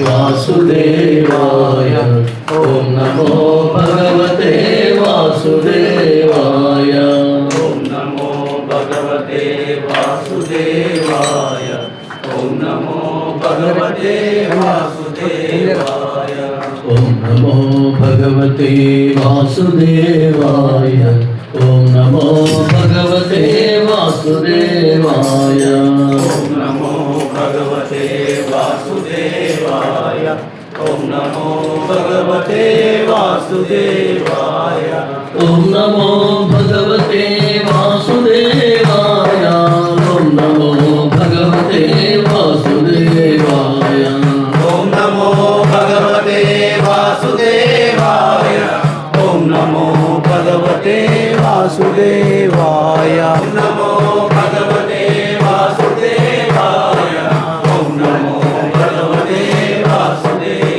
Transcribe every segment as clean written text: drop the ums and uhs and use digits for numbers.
वासुदेवाय ओम नमो भगवते वासुदेवाय ओम नमो भगवते वासुदेवाय ओम नमो भगवते वासुदेवाय ओम नमो भगवते वासुदेवाय ओम नमो भगवते वासुदेवाय ओम नमो भगवते वासुदेवाय ओम नमो भगवते वासुदेवाय ओम नमो भगवते वासुदेवाय ओम नमो भगवते वासुदेवाय ओम नमो भगवते वासुदेवाय ओम नमो भगवते वासुदेवाय नमो भगवते वासुदेवाय ओम नमो भगवते वासुदेवाय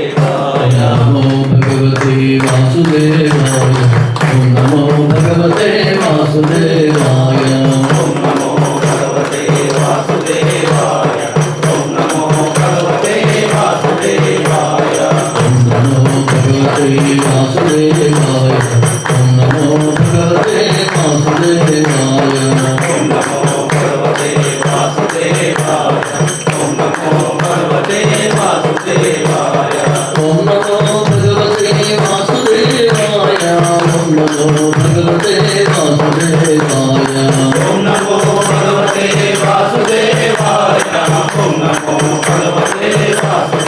नमो भगवते वासुदेवाय ओम नमो भगवते वासुदेवाय ओम नमो भगवते वासुदेवाय ओम नमो भगवते वासुदेवाय ओम नमो भगवते वासुदेवाय ओम नमो भगवते वासुदेवाय ओम नमो भगवते वासुदेवाय ओम नमो भगवते वासुदेवाय ओम नमो भगवते वासुदेवाय ओम नमो भगवते वासुदेवाय ओम नमो भगवते वासुदेवाय ओम नमो भगवते वासुदेवाय ओम नमो भगवते वासुदेवाय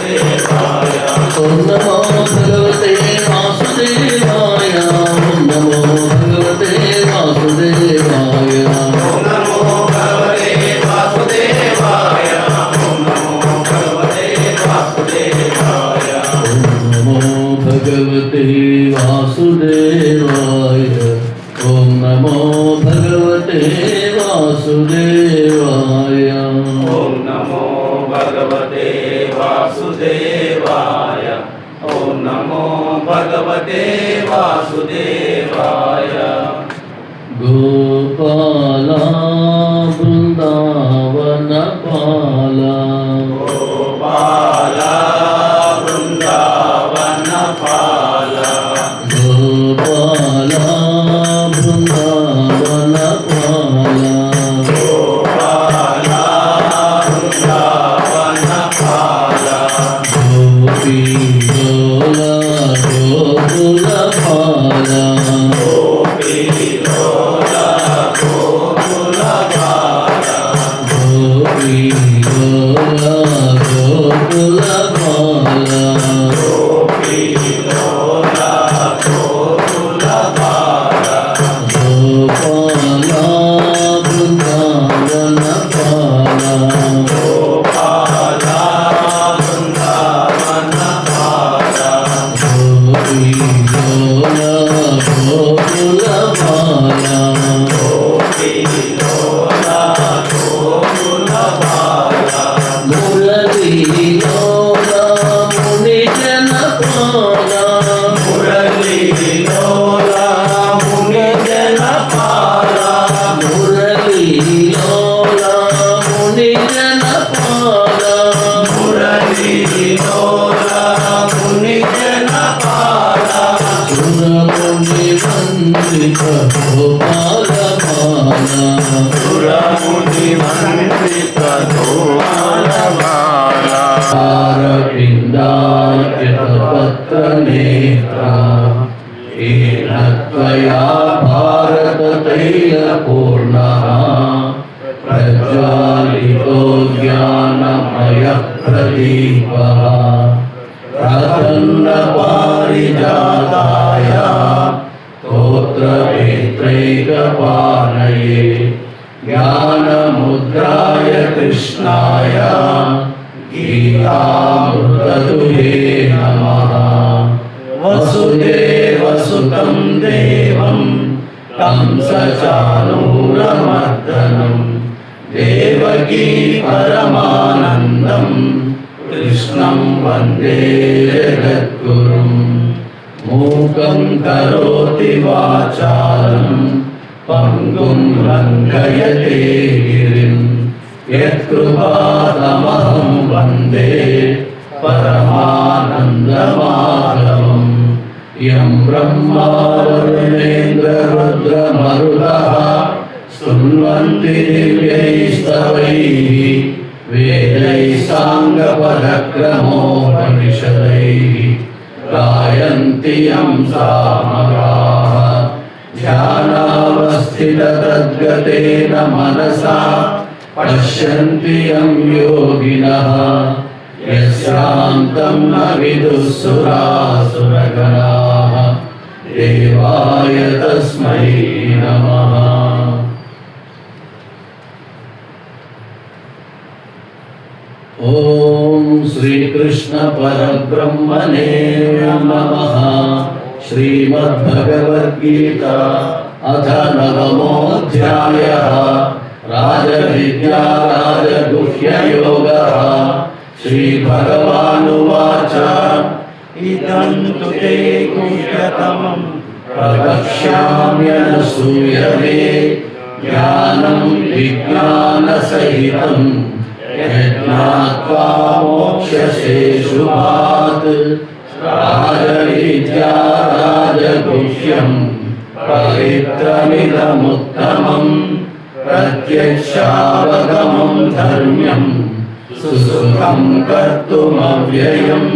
ओम नमो भगवते वासुदेवाय ओम नमो भगवते वासुदेवाय ओम नमो भगवते वासुदेवाय ओम नमो भगवते वासुदेवाय ओम नमो भगवते वासुदेवाय ओम नमो भगवते वासुदेवाय ओम नमो भगवते वासुदेवाय गोपाला वृंदावन पाला गोपाला वृंदावन पाला गोपाला वृंदावन पाला गोपाला वृंदावन पाला गोपी गोला गोकुल पाला गोपी गोला गोकुल पाला गोपी गोला गोकुल पाला गोपी गोला गोकुल पाला गोपाला वृंदावन पाला गोपाला वृंदावन पाला गोपी गोला गोकुल पाला गोपी गोला गोकुल पाला मुरली लोला मुनि जन पाला मुरली लोला मुनि जन पाला मुरली लोला मुनि जन पाला मुरली लोला मुनि जन पाला सुर मुनि वंदित गोपाल पाला सुर मुनि वंदित गोपाल पाला पिंडाचितपत्रनेत्रा येन त्वया भारततैलपूर्णः प्रज्वालितो ज्ञानमयः प्रदीपः प्रसन्नपारिजाताय स्तोत्रवेत्रैकपाणये ज्ञानमुद्राय कृष्णाय गीतामृततुले नमः वसुदेवसुतं देवं कंसचाणूरमर्दनं देवकी परमानन्दं कृष्णं वन्दे जगद्गुरुं मूकं करोति वाचालं पंगुं लङ्घयते गिरिं यत्कृपातमहं वन्दे यं ब्रह्मा वरुणेन्द्ररुद्रमरुतः स्तुन्वन्ति दिव्यैस्तवैः वेदैः साङ्गपदक्रमोपनिषदैः गायन्ति यं सामगाः ध्यानावस्थिततद्गतेन मनसा पश्यन्ति यं योगिनः यस्यान्तं न विदुः सुरासुरगणाः देवाय तस्मै नमः। ओम श्री कृष्ण परब्रह्मणे नमः। श्रीमद्भगवद्गीता अथ नवमोऽध्यायः राजविद्या राजगुह्ययोगः। श्रीभगवानुवाच इदं तु ते गुह्यतमं प्रवक्ष्याम्यनसूयवे ज्ञानं विज्ञानसहितं यज्ञात्वा मोक्ष्यसे शुभात्। राजविद्या राजगुह्यं पवित्रमिदमुत्तमं प्रत्यक्षावगमं धर्म्यं सुसुखं कर्तुमव्ययम्।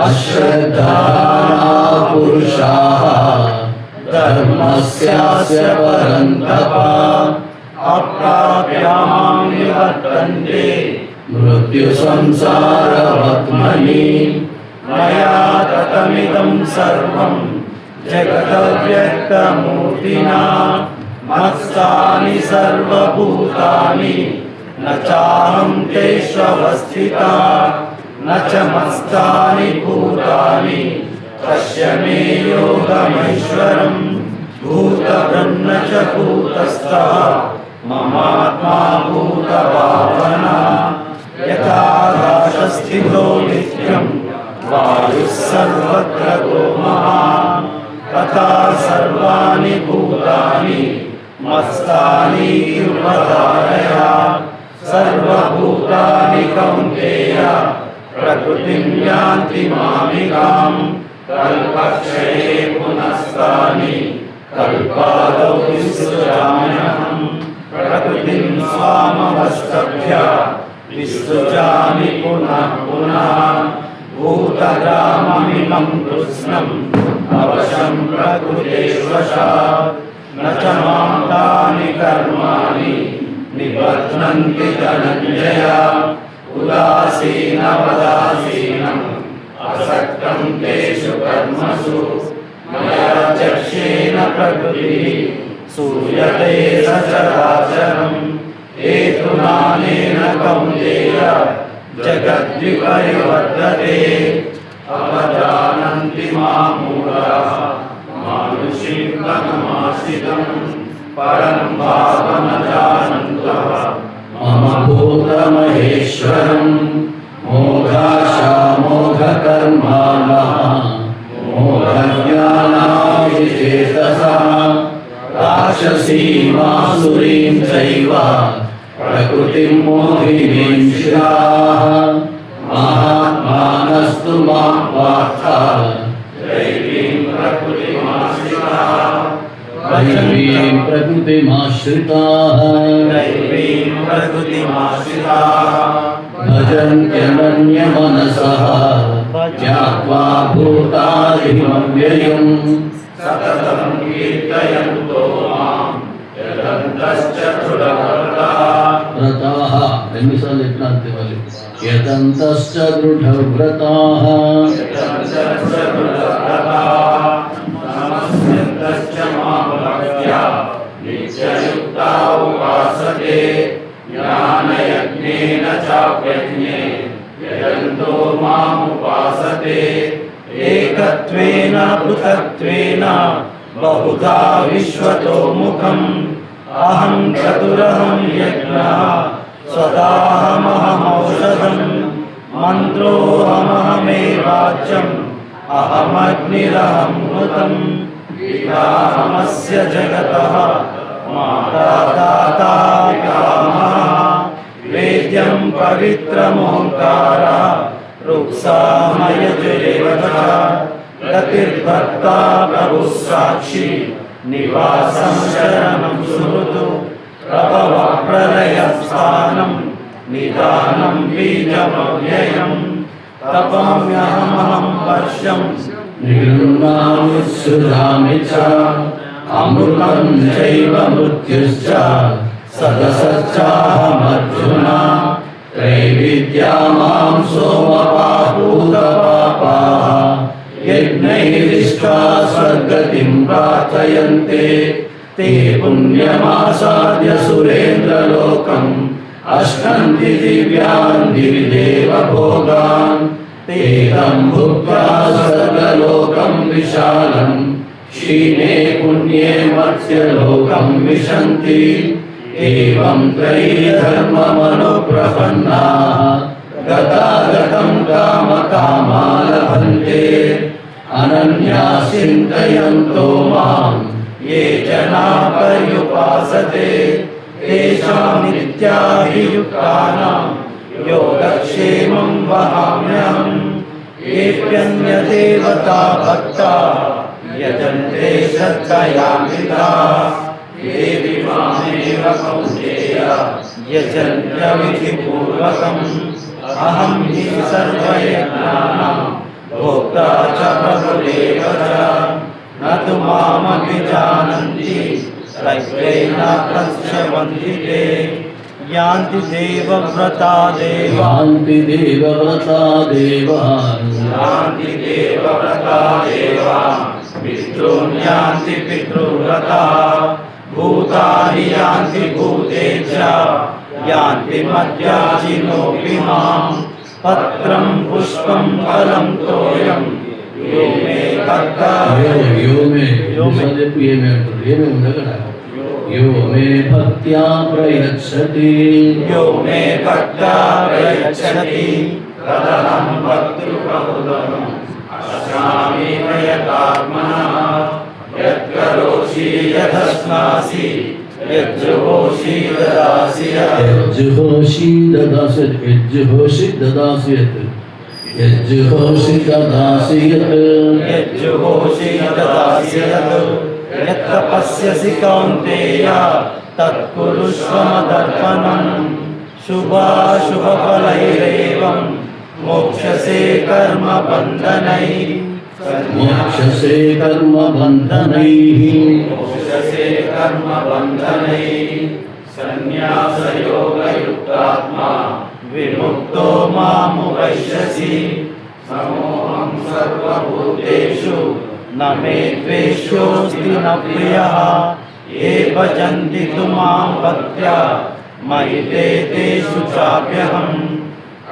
अश्रद्धाः पुरुषाः धर्मस्यास्य परन्तप अप्राप्यामां निवर्तन्ते मृत्युसंसारवर्त्मनि। मया ततमिदं सर्वं जगदव्यक्तमूर्तिना मत्स्थानि सर्वभूतानि न चाहं तेष्वस्थिता न च मत्स्थानि भूतानि तस्य मे योगमैश्वरम्। भूतभृन्न च भूतस्थः ममात्मा भूतभावना यथाकाशस्थितो नित्यं वायुः सर्वत्र महान् तथा सर्वाणि भूतानि मत्स्थानि उपधारय। सर्वभूतानि कौन्तेय प्रकृतिं यान्ति मामिकां कल्पक्षये पुनस्तानि कल्पादौ विसृजाम्यहं। प्रकृतिं स्वामवष्टभ्य विसृजामि पुनः पुनः। भूतग्राममिमं कृत्स्नम् अवशं प्रकृतेर्वशात् न च मां तानि कर्माणि निबध्नन्ति धनञ्जय। उदासीनवदासीनम् असक्तं तेषु कर्मसु मयाध्यक्षेण प्रकृतिः सूयते सचराचरम्। हेतुनानेन कौन्तेय जगद्विपरिवर्तते अवजानन्ति मां मूढाः मानुषीं तनुमाश्रितं परं भावं न जानन्तः मम भूतमहेश्वरं। मोघाशामोघकर्माणः मोघज्ञानाविचेतसः राक्षसीमासुरीं चैव प्रकृतिं मोहिनीं शिराः। महात्मानस्तु मां पार्थ दैवीं प्रकृतिमाश्रिताः भजन्त्यनन्यमनसः ज्ञात्वा भूतादिमव्ययम्। सततं कीर्तयन्तो मां यतन्तश्च दृढव्रताः। यतन्तश्च दृढव्रताः नमस्यन्तश्च मां भक्त्या नित्ययुक्ता उपासते। ज्ञानयज्ञेन चाप्यज्ञे यजन्तो माम् उपासते। एकत्वेन पृथक्त्वेन बहुधा विश्वतो मुखम् अहं चतुरहं यज्ञः स्वदाहमहमौषधम्। मन्त्रोऽहमहमेवाच्यम् अहमग्निरहं मृतम्। पितामहस्य जगतः माता दाता पितामहः। वेद्यं पवित्रमोङ्कारः रुक्सामयजुरेव च गतिर्भर्ता प्रभुः साक्षी निवासं शरणं सुहृदु प्रभवः प्रलयस्थानं निदानं बीजमव्ययम् तपम्यहमहं वर्षं निर्गुणामि सृजामि च अमृतं चैव मृत्युश्च सदसच्चाहमर्जुन त्रैविद्या मां सोमपापूतपापाः यज्ञैरिष्ट्वा स्वर्गतिं प्रार्थयन्ते ते पुण्यमासाद्य सुरेन्द्रलोकम् अश्नन्ति दिव्यान् दिवि देवभोगान् ते तं भुक्त्वा स्वर्गलोकं विशालम् क्षीणे पुण्ये मर्त्यलोकं विशन्ति एवं त्रयीधर्ममनुप्रपन्नाः गतागतं कामकामा लभन्ते अनन्याः चिन्तयन्तो मां ये जना पर्युपासते तेषां नित्याभियुक्तानां योगक्षेमं वहाम्यहम् येऽप्यन्यदेवता भक्ता यजन्ते श्रद्धयान्विताः देवी मामेव कौन्तेय यजन्त्यविधिपूर्वकम् अहं हि सर्वयज्ञानां भोक्ता च प्रभुरेव च न तु मामपि जानन्ति तैत्वेन प्रश्यवन्ति ते यान्ति देवव्रता देवा यान्ति देवव्रता देवान् यान्ति देवव्रता देवा पितॄन् यान्ति पितृव्रता भूतानि यान्ति भूतेज्य यान्ति मद्याजिनोऽपि मां पत्रं पुष्पं फलं तोयं यो मे यो मे भक्त्या प्रयच्छति यो मे भक्त्या प्रयच्छति तदहं भक्तृप्रहुदम् अश्नामि प्रयतात्मनः यत्करोषि यदश्नासि यज्जुहोषि ददासि यज्जुहोषि ददासि यज्जुहोषि ददासि यज्जुहोषि ददासि यज्जुहोषि ददासि यत्तपस्यसि कौन्तेय तत्कुरुष्व मदर्पणम् शुभाशुभफलैरेवं मोक्षसे कर्मबन्धनैः मोक्षसे कर्मबन्धनैः मोक्षसे कर्मबन्धनैः सन्न्यासयोगयुक्तात्मा विमुक्तो मामुपैष्यसि समोऽहं सर्वभूतेषु न मे द्वेष्योऽस्ति न प्रियः ये भजन्ति तु मां भक्त्या मयि ते तेषु चाप्यहम्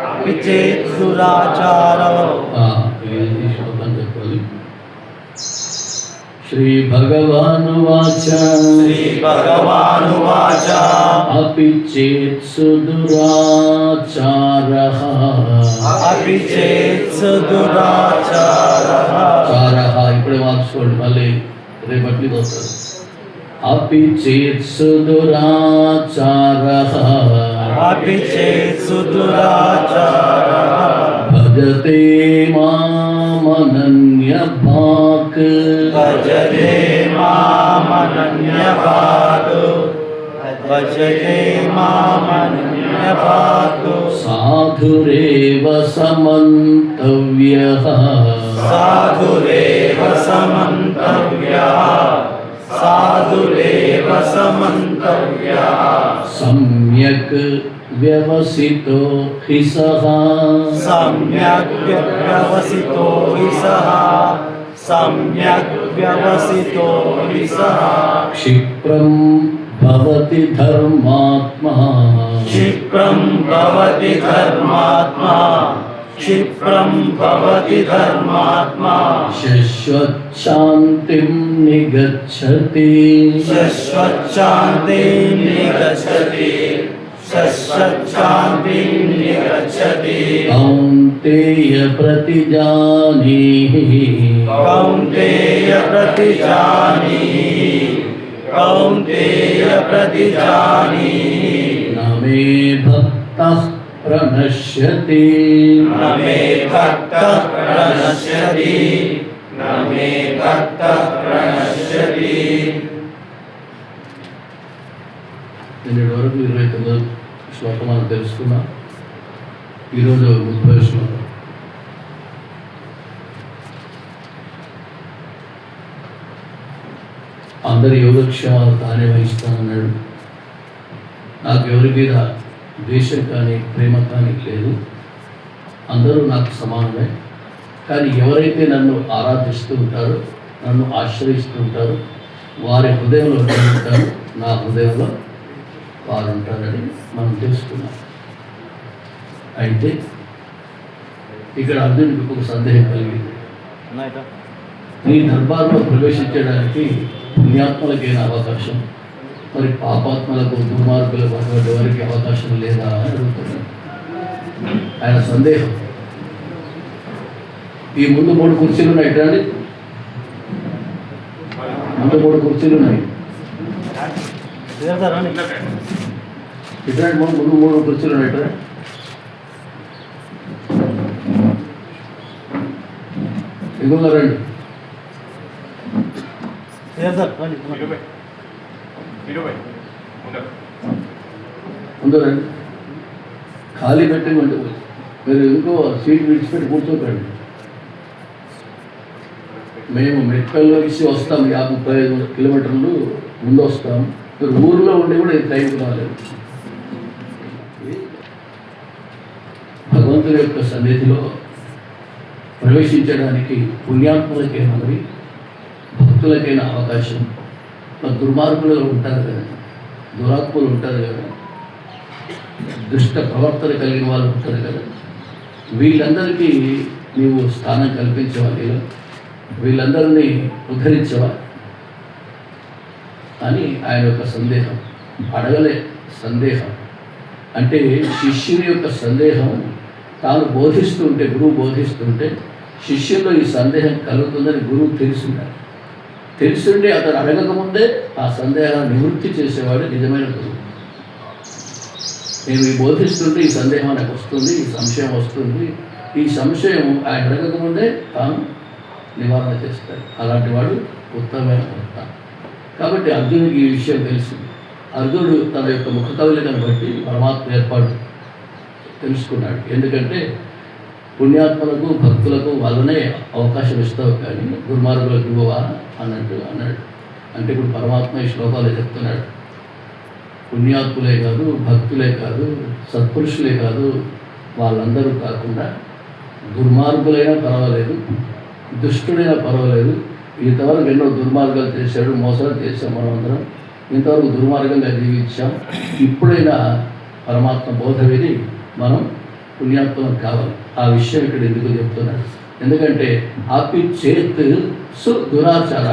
अपि चेत् दुराचारो श्री भगवानुवाच अपि चेत् सुदुराचारः चारः इकडे वाचकोंड भले रेपटली दोस्तर अपि चेत् सुदुराचारः भजते मामनन्यभाक् साधुरेव समन्तव्यः सम्यक् व्यवसितो हि सः क्षिप्रं भवति धर्मात्मा शश्वच्छान्तिं निगच्छति कौन्तेय प्रतिजानीहि न मे भक्तः प्रणश्यति నమే భక్త ప్రణశ్యతి. నిన్నటి వరకు 29 శ్లోకం మనం తెలుసుకున్నాం. ఈరోజు 30 శ్లోకం. అందరి యోగక్షేమాలు తానే వహిస్తానన్నాడు. నాకు ఎవరి మీద ద్వేషం కానీ ప్రేమ కానీ లేదు, అందరూ నాకు సమానమే. కానీ ఎవరైతే నన్ను ఆరాధిస్తూ ఉంటారో, నన్ను ఆశ్రయిస్తూ ఉంటారో, వారి హృదయంలో ఉంటారు, నా హృదయంలో వారు ఉంటారని మనం తెలుసుకున్నాం. అయితే ఇక్కడ అర్జునుడికి ఒక సందేహం కలిగింది. నీ దర్బార్లో ప్రవేశించడానికి పుణ్యాత్మలకైన అవకాశం, మరి పాపాత్మలకు దుర్మార్గులకు అటువంటి వారికి అవకాశం లేదా అని అడుగుతున్నాడు. ఆయన సందేహం. ఈ ముందు 3 కుర్చీలు ఉన్నాయి, ఇట్లాంటి ముందు 3 కుర్చీలు ఉన్నాయి, ఇట్లాంటి ముందు 3 కుర్చీలు ఉన్నాయి. ఇట్లా ఎగురుగా రండి, ముందు రండి. ఖాళీ పెట్టి మీరు ఇంకో సీట్ విడిచిపెట్టి కూర్చోకండి. మేము మెట్కల్లో ఇచ్చి వస్తాం, 50-35 కిలోమీటర్లు ముందు వస్తాం. మీరు ఊరిలో ఉండి కూడా ఇది టైంకి రాలేదు. భగవంతుడి యొక్క సన్నిధిలో ప్రవేశించడానికి పుణ్యాత్ములకైనా మరి భక్తులకైనా అవకాశం. మరి దుర్మార్గులు ఉంటారు కదా, దురాత్ములు ఉంటారు కదా, దుష్ట ప్రవర్తన కలిగిన వాళ్ళు ఉంటారు కదా, వీళ్ళందరికీ నీవు స్థానం కల్పించేవాళ్ళు, వీళ్ళందరినీ ఉద్ధరించవా అని ఆయన యొక్క సందేహం. అడగలే, సందేహం. అంటే శిష్యుని యొక్క సందేహం తాను బోధిస్తుంటే, గురువు బోధిస్తుంటే శిష్యుల్లో ఈ సందేహం కలుగుతుందని గురువు తెలుసుండే అతను అడగకముందే ఆ సందేహాన్ని నివృత్తి చేసేవాడు నిజమైన గురువు. నేను ఈ బోధిస్తుంటే ఈ సందేహం నాకు వస్తుంది, ఈ సంశయం వస్తుంది, ఈ సంశయం ఆయన అడగకముందే తాను నివారణ చేస్తాడు. అలాంటి వాడు ఉత్తమమైన భక్త. కాబట్టి అర్జునుడికి ఈ విషయం తెలిసింది. అర్జునుడు తన యొక్క ముఖ కవలికను బట్టి పరమాత్మ ఏర్పాటు తెలుసుకున్నాడు. ఎందుకంటే పుణ్యాత్మలకు భక్తులకు వాళ్ళనే అవకాశం ఇస్తావు, కానీ దుర్మార్గులకు ఇవ్వవా అన్నట్టు అన్నాడు. అంటే ఇప్పుడు పరమాత్మ ఈ శ్లోకాలు చెప్తున్నాడు. పుణ్యాత్ములే కాదు, భక్తులే కాదు, సత్పురుషులే కాదు, వాళ్ళందరూ కాకుండా దుర్మార్గులైనా పర్వాలేదు, దుష్టుడైనా పర్వాలేదు. ఇంతవరకు ఎన్నో దుర్మార్గాలు చేశాడు, మోసాలు చేశాం, మనం అందరం ఇంతవరకు దుర్మార్గంగా జీవించాం. ఇప్పుడైనా పరమాత్మ బోధ విని మనం పుణ్యాత్మం కావాలి. ఆ విషయం ఇక్కడ ఎందుకు చెప్తున్నాడు? ఎందుకంటే ఆపి చేత్ సు దురాచార.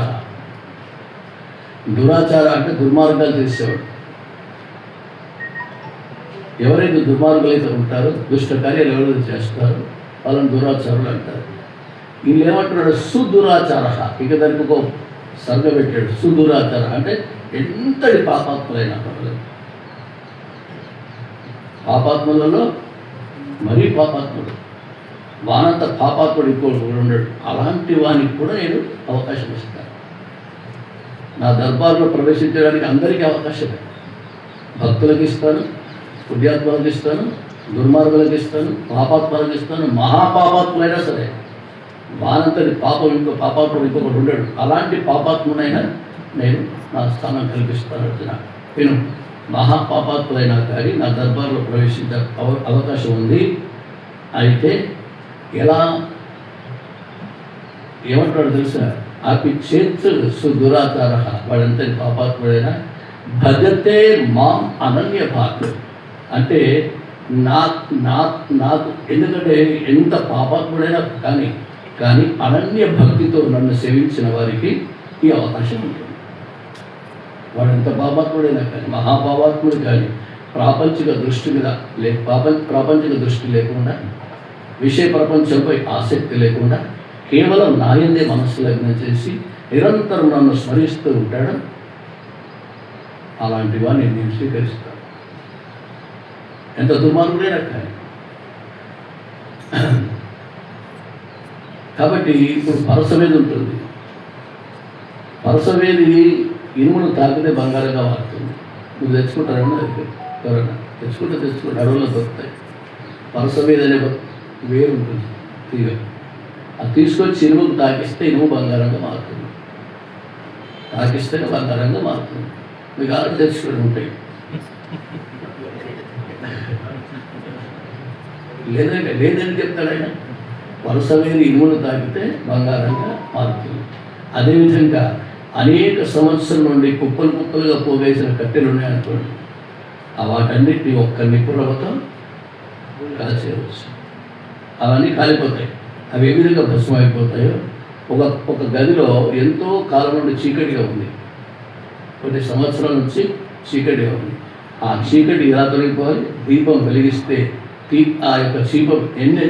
దురాచార అంటే దుర్మార్గాలు చేసేవాడు. ఎవరైతే దుర్మార్గులు అయితే ఉంటారో, దుష్ట కార్యాలు ఎవరైతే చేస్తారో వాళ్ళని దురాచారులు అంటారు. వీళ్ళు ఏమంటున్నాడు? సుదురాచార. ఇక దానికి ఒక సర్గ పెట్టాడు. సుదురాచార అంటే ఎంతటి పాపాత్ములైనా పర్లేదు. పాపాత్ములలో మరీ పాపాత్ముడు, వానంత పాపాత్ముడు ఇంకోటి ఉన్నాడు. అలాంటి వానికి కూడా నేను అవకాశం ఇస్తాను. నా దర్బార్లో ప్రవేశించడానికి అందరికీ అవకాశమే. భక్తులకు ఇస్తాను, పుణ్యాత్మలకు ఇస్తాను, దుర్మార్గులకు ఇస్తాను, పాపాత్మలకు ఇస్తాను. మహాపాపాత్ములైనా సరే, వానంతటి పాపం పాపాత్ముడు ఇంకొకటి ఉండడు. అలాంటి పాపాత్మునైనా నేను నా స్థానం కల్పిస్తాను. అర్జున విను, మహాపాపాత్ములైనా కానీ నా దర్బార్లో ప్రవేశించే అవకాశం ఉంది. అయితే ఎలా ఏమంటాడు తెలుసా? ఆపి చేత్ సుదురాచార. వాడంతటి పాపాత్ముడైనా భజతే మాం అనన్య భాగ్. అంటే నాకు ఎందుకంటే ఎంత పాపాత్ముడైనా కానీ అనన్య భక్తితో నన్ను సేవించిన వారికి ఈ అవకాశం ఉంటుంది. వాడు ఎంత పాపాత్ముడైనా కానీ, మహాపాపాత్ముడు కానీ, ప్రాపంచిక దృష్టి మీద ప్రాపంచిక దృష్టి లేకుండా, విషయ ప్రపంచంపై ఆసక్తి లేకుండా, కేవలం నాయందే మనస్సు లగ్నం చేసి నిరంతరం నన్ను స్మరిస్తూ ఉంటాడు. అలాంటి వాడిని నేను స్వీకరిస్తాను. ఎంత దుర్మార్గుడైనా కానీ. కాబట్టి ఇప్పుడు పరసవేది ఉంటుంది. పరసవేది ఇనుమును తాకితే బంగారంగా మారుతుంది. నువ్వు తెచ్చుకుంటారన్నా ఎవరన్నా తెచ్చుకుంటే అడవుల్లో దొరుకుతాయి. పరసవేది అనే వేరు ఉంటుంది తీగ, అది తీసుకొచ్చి ఇనుముకు తాకిస్తే ఇనుము బంగారంగా మారుతుంది. తాకిస్తేనే బంగారంగా మారుతుంది. మీకు ఆల్రెడీ తెచ్చుకొని ఉంటాయి. లేదని చెప్తాడు ఆయన. పరసవేది ఇనుమును తాకితే బంగారంగా మారుతుంది. అదేవిధంగా అనేక సంవత్సరం నుండి కుప్పలు కుప్పలుగా పోగేసిన కట్టెలు ఉన్నాయనుకోండి, వాటన్నిటిని ఒక్క నిపుణతో కాల్చేయవచ్చు. అవన్నీ కాలిపోతాయి. అవి ఏ విధంగా భస్మం అయిపోతాయో, ఒక గదిలో ఎంతో కాలం నుండి చీకటిగా ఉంది, కొన్ని సంవత్సరాల నుంచి చీకటిగా ఉంది. ఆ చీకటి ఎలా తొలగిపోవాలి? దీపం వెలిగిస్తే ఆ యొక్క దీపం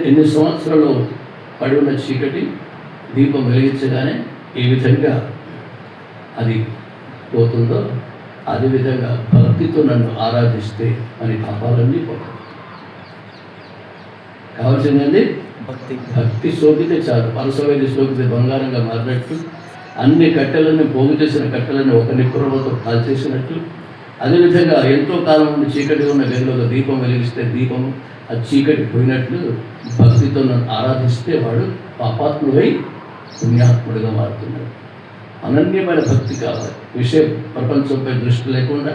ఎన్ని సంవత్సరాలు పడి ఉన్న చీకటి దీపం వెలిగించగానే ఏ విధంగా అది పోతుందో, అదేవిధంగా భక్తితో నన్ను ఆరాధిస్తే అని పాపాలన్నీ పోతాయి. కావాల్సిందండి భక్తి సోకితే చాలు. పరసవేది సోకితే బంగారంగా మారినట్టు, అన్ని కట్టెలన్నీ పోగు చేసిన కట్టెలన్నీ ఒక నిపుణతో కాల్చేసినట్టు, అదేవిధంగా ఎంతో కాలం నుండి చీకటి ఉన్న గదిలో ఒక దీపం వెలిగిస్తే దీపం ఆ చీకటి పోయినట్లు భక్తితో నన్ను ఆరాధిస్తే వాడు పాపాత్ముడై పుణ్యాత్ముడిగా మారుతున్నాడు. అనన్యమైన భక్తి కావాలి. విషయ ప్రపంచంపై దృష్టి లేకుండా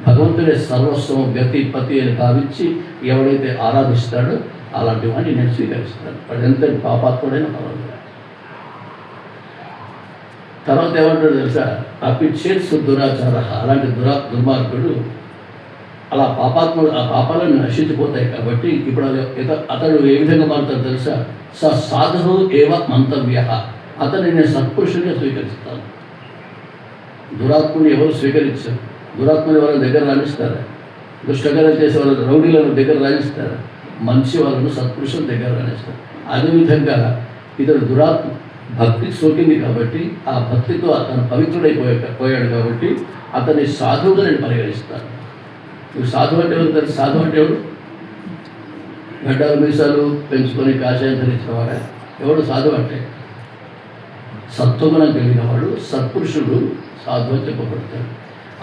భగవంతుడే సర్వస్వం గతి పతి అని భావించి ఎవడైతే ఆరాధిస్తాడో అలాంటి వాడిని నేను స్వీకరిస్తాను. వాడు ఎంత పాపాత్ముడైనా పర్వాలేదు. తర్వాత ఏమంటాడు తెలుసా? అపిచ్చేత్సు దురాచార, అలాంటి దుర్మార్గుడు అలా పాపాత్ముడు, ఆ పాపాలను నశించిపోతాయి. కాబట్టి ఇప్పుడు అతడు ఏ విధంగా మారుతాడు తెలుసా? సాధువు ఏవ మంతవ్య, అతన్ని నేను సత్పురుషుడిగా స్వీకరిస్తాను. దురాత్ముని ఎవరు స్వీకరించారు? దురాత్ముని వాళ్ళని దగ్గర రాణిస్తారా? దుష్టకార్యం చేసే వాళ్ళ రౌడీలను దగ్గర రాణిస్తారా? మంచి వాళ్ళను సత్పురుషుల దగ్గర రాణిస్తారు. అదేవిధంగా ఇతడు భక్తి సోకింది కాబట్టి ఆ భక్తితో అతను పవిత్రుడైపోయాడు కాబట్టి అతన్ని సాధువుగా నేను పరిగణిస్తాను. నువ్వు సాధువు అంటే ఎవరు తెలుసు? సాధువు అంటే ఎవరు? గడ్డాలు మీసాలు పెంచుకొని కాషాయం ధరించిన వాడా? ఎవడు సాధువు అంటే? సత్వగుణం కలిగిన వాడు, సత్పురుషుడు సాధువు అని చెప్పబడతాడు.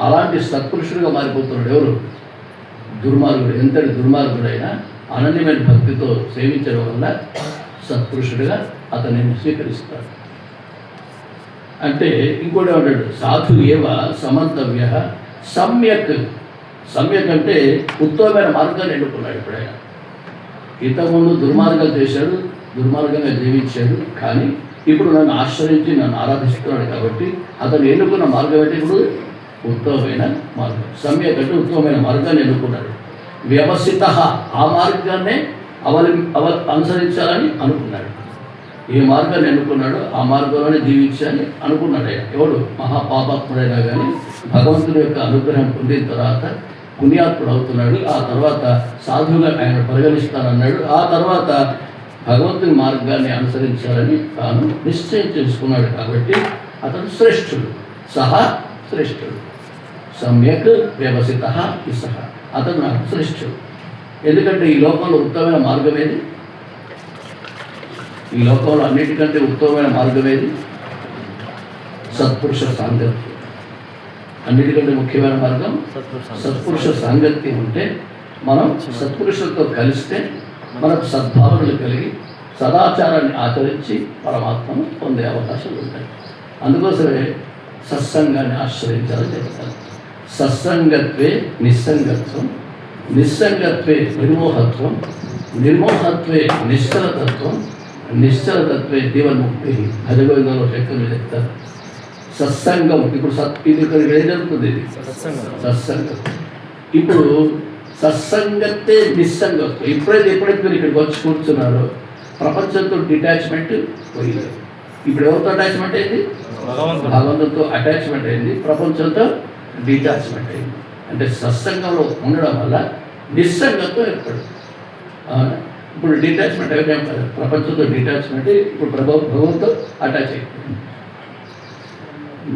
అలాంటి సత్పురుషుడుగా మారిపోతున్నాడు ఎవరు? దుర్మార్గుడు. ఎంతటి దుర్మార్గుడైనా అనన్యమైన భక్తితో సేవించడం వల్ల సత్పురుషుడిగా అతన్ని స్వీకరిస్తాడు. అంటే ఇంకోటి ఏమంటాడు? సాధు ఏవ సమంతవ్య సమ్యక్. సమ్యక్ అంటే ఉత్తమమైన మార్గాన్ని ఎన్నుకున్నాడు. ఎప్పుడైనా ఇంతకుముందు దుర్మార్గాలు చేశాడు, దుర్మార్గంగా జీవించాడు, కానీ ఇప్పుడు నన్ను ఆశ్రయించి నన్ను ఆరాధిస్తున్నాడు కాబట్టి అతను ఎన్నుకున్న మార్గం అంటే ఇప్పుడు ఉత్తమమైన మార్గం. సమ్యక్ అంటే ఉత్తమమైన మార్గాన్ని ఎన్నుకున్నాడు. వ్యవసిత, ఆ మార్గాన్నే అనుసరించాలని అనుకున్నాడు. ఏ మార్గాన్ని ఎన్నుకున్నాడో ఆ మార్గంలోనే జీవించాలని అనుకున్నాడు ఆయన. ఎవడు? మహాపాపాత్ముడైనా కానీ భగవంతుడి యొక్క అనుగ్రహం పొందిన తర్వాత పుణ్యాత్ముడు అవుతున్నాడు. ఆ తర్వాత సాధువుగా ఆయన పరిగణిస్తానన్నాడు. ఆ తర్వాత భగవంతుని మార్గాన్ని అనుసరించాలని తాను నిశ్చయం చేసుకున్నాడు. కాబట్టి అతడు శ్రేష్ఠుడు, సహా శ్రేష్ఠుడు. సమ్యక్ వ్యవసిత ఇసహ, అతడు నాకు శ్రేష్ఠుడు. ఎందుకంటే ఈ లోకంలో ఉత్తమమైన మార్గం ఏది? ఈ లోకంలో అన్నిటికంటే ఉత్తమమైన మార్గం ఏది? సత్పురుష సాంగత్యం. అన్నిటికంటే ముఖ్యమైన మార్గం సత్పురుష సాంగత్యం. ఉంటే మనం సత్పురుషులతో కలిస్తే మనకు సద్భావనలు కలిగి సదాచారాన్ని ఆచరించి పరమాత్మను పొందే అవకాశాలు ఉంటాయి. అందుకోసమే సత్సంగాన్ని ఆశ్రయించాలని చెప్తాను. సత్సంగత్వే నిస్సంగత్వం, నిస్సంగత్వే నిర్మోహత్వం, నిర్మోహత్వే నిశ్చలతత్వం, నిశ్చలతత్వే జీవన్ముక్తి. భజగోవిందంలో శక్తులు చెప్తారు. సత్సంగం ఇప్పుడు ఇది ఇక్కడికి ఏం జరుగుతుంది? ఇది సత్సంగం. ఇప్పుడు సత్సంగతే నిస్సంగత్వం. ఎప్పుడైతే మీరు ఇక్కడికి వచ్చి కూర్చున్నారో ప్రపంచంతో డిటాచ్మెంట్ పోయింది. ఇప్పుడు ఎవరితో అటాచ్మెంట్ అయింది? భగవంతుడితో అటాచ్మెంట్ అయింది, ప్రపంచంతో డిటాచ్మెంట్ అయింది. అంటే సత్సంగంలో ఉండడం వల్ల నిస్సంగత్వం ఏర్పడింది. ఇప్పుడు డిటాచ్మెంట్ అయితే ప్రపంచంతో డిటాచ్మెంట్, ఇప్పుడు భగవంతుడితో అటాచ్ అయిపోయింది.